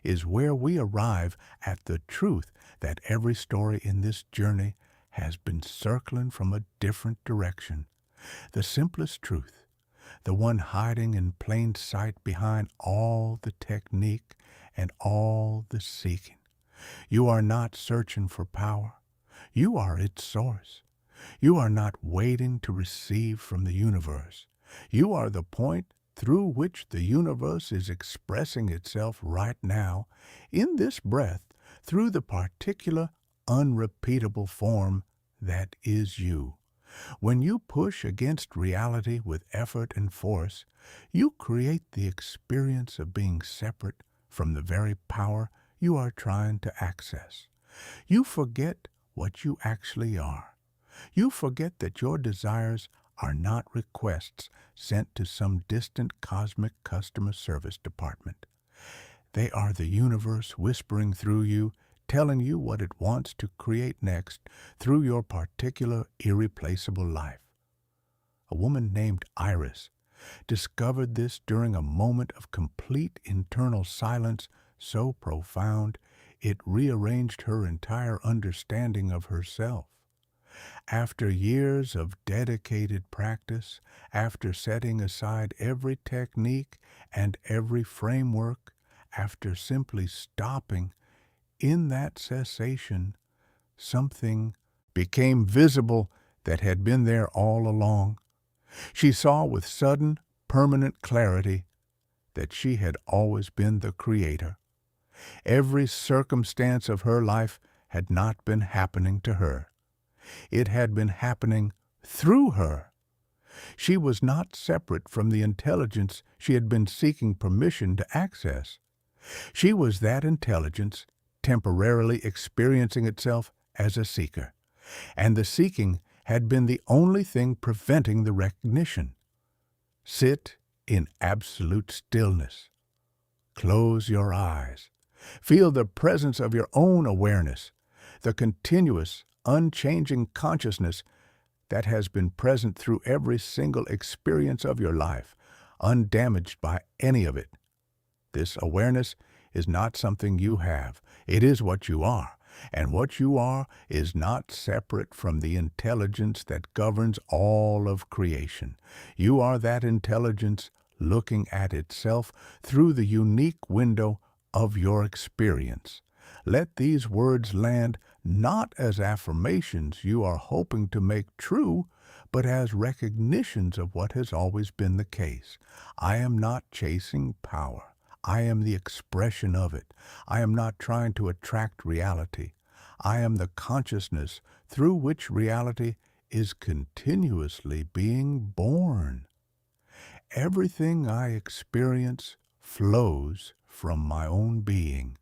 Speaker 1: is where we arrive at the truth that every story in this journey has been circling from a different direction. The simplest truth, the one hiding in plain sight behind all the technique and all the seeking. You are not searching for power. You are its source. You are not waiting to receive from the universe. You are the point through which the universe is expressing itself right now, in this breath, through the particular, unrepeatable form that is you. When you push against reality with effort and force, you create the experience of being separate from the very power you are trying to access. You forget what you actually are. You forget that your desires are not requests sent to some distant cosmic customer service department. They are the universe whispering through you, telling you what it wants to create next through your particular irreplaceable life. A woman named Iris discovered this during a moment of complete internal silence so profound it rearranged her entire understanding of herself. After years of dedicated practice, after setting aside every technique and every framework, after simply stopping, in that cessation, something became visible that had been there all along. She saw with sudden, permanent clarity that she had always been the creator. Every circumstance of her life had not been happening to her. It had been happening through her. She was not separate from the intelligence she had been seeking permission to access. She was that intelligence temporarily experiencing itself as a seeker, and the seeking had been the only thing preventing the recognition. Sit in absolute stillness. Close your eyes. Feel the presence of your own awareness, the continuous, unchanging consciousness that has been present through every single experience of your life, undamaged by any of it. This awareness is not something you have. It is what you are, and what you are is not separate from the intelligence that governs all of creation. You are that intelligence looking at itself through the unique window of your experience. Let these words land not as affirmations you are hoping to make true, but as recognitions of what has always been the case. I am not chasing power. I am the expression of it. I am not trying to attract reality. I am the consciousness through which reality is continuously being born. Everything I experience flows from my own being.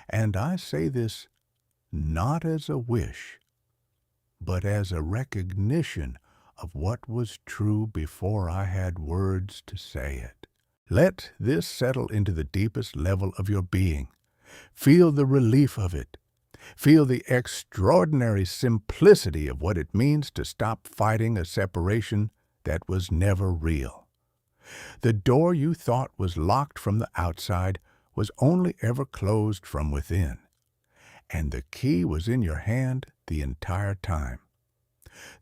Speaker 1: And I say this not as a wish, but as a recognition of what was true before I had words to say it. Let this settle into the deepest level of your being. Feel the relief of it. Feel the extraordinary simplicity of what it means to stop fighting a separation that was never real. The door you thought was locked from the outside was only ever closed from within, and the key was in your hand the entire time.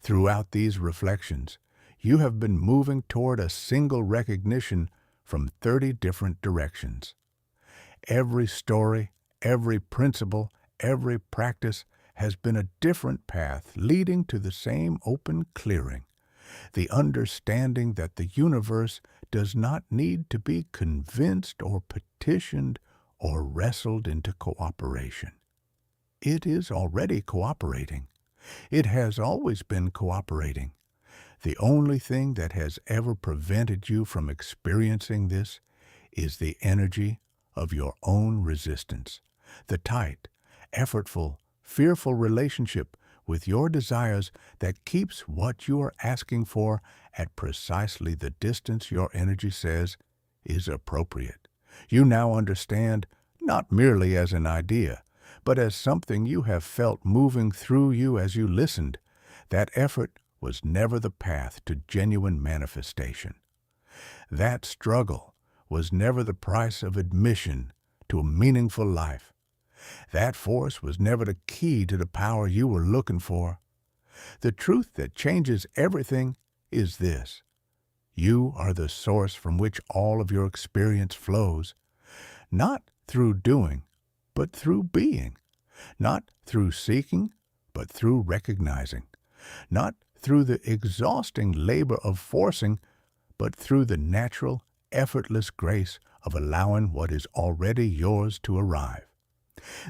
Speaker 1: Throughout these reflections, you have been moving toward a single recognition from 30 different directions. Every story, every principle, every practice has been a different path leading to the same open clearing, the understanding that the universe does not need to be convinced or petitioned or wrestled into cooperation. It is already cooperating. It has always been cooperating. The only thing that has ever prevented you from experiencing this is the energy of your own resistance, the tight, effortful, fearful relationship with your desires that keeps what you are asking for at precisely the distance your energy says is appropriate. You now understand, not merely as an idea, but as something you have felt moving through you as you listened, that effort was never the path to genuine manifestation. That struggle was never the price of admission to a meaningful life. That force was never the key to the power you were looking for. The truth that changes everything is this: you are the source from which all of your experience flows, not through doing, but through being, not through seeking, but through recognizing, not through the exhausting labor of forcing, but through the natural, effortless grace of allowing what is already yours to arrive.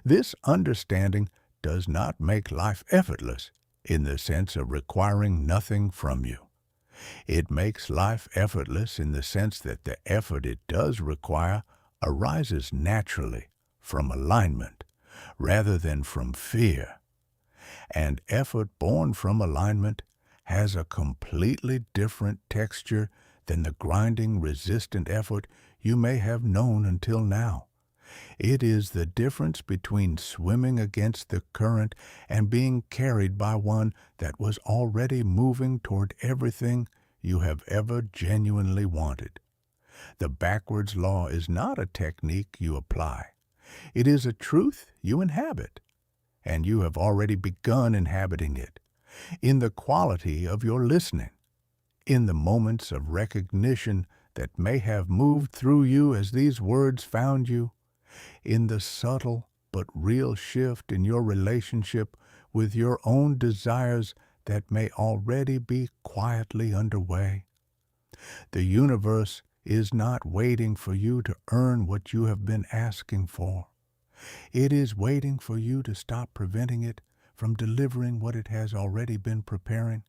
Speaker 1: This understanding does not make life effortless in the sense of requiring nothing from you. It makes life effortless in the sense that the effort it does require arises naturally from alignment rather than from fear. And effort born from alignment has a completely different texture than the grinding, resistant effort you may have known until now. It is the difference between swimming against the current and being carried by one that was already moving toward everything you have ever genuinely wanted. The backwards law is not a technique you apply. It is a truth you inhabit, and you have already begun inhabiting it, in the quality of your listening, in the moments of recognition that may have moved through you as these words found you, in the subtle but real shift in your relationship with your own desires that may already be quietly underway. The universe is not waiting for you to earn what you have been asking for. It is waiting for you to stop preventing it from delivering what it has already been preparing.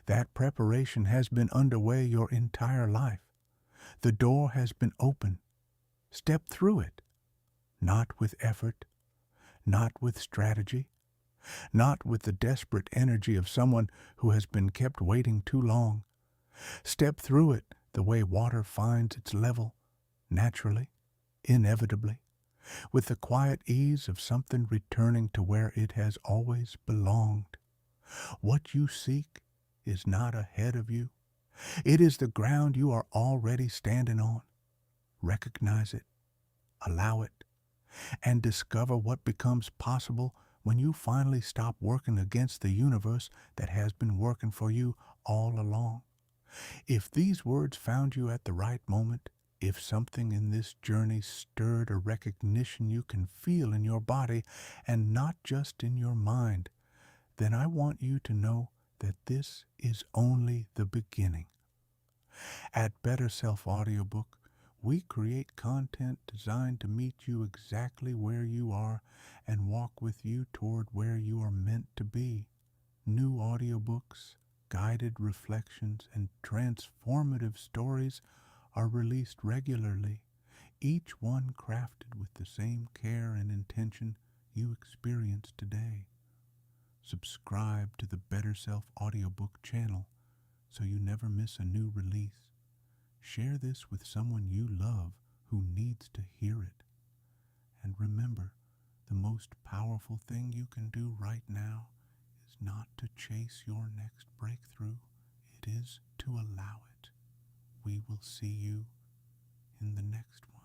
Speaker 1: That preparation has been underway your entire life. The door has been open. Step through it. Not with effort, not with strategy, not with the desperate energy of someone who has been kept waiting too long. Step through it the way water finds its level, naturally, inevitably, with the quiet ease of something returning to where it has always belonged. What you seek is not ahead of you. It is the ground you are already standing on. Recognize it, allow it, and discover what becomes possible when you finally stop working against the universe that has been working for you all along. If these words found you at the right moment, if something in this journey stirred a recognition you can feel in your body and not just in your mind, then I want you to know that this is only the beginning. At Better Self Audiobook, we create content designed to meet you exactly where you are and walk with you toward where you are meant to be. New audiobooks, guided reflections, and transformative stories are released regularly, each one crafted with the same care and intention you experience today. Subscribe to the Better Self Audiobook channel so you never miss a new release. Share this with someone you love who needs to hear it. And remember, the most powerful thing you can do right now is not to chase your next breakthrough. It is to allow it. We will see you in the next one.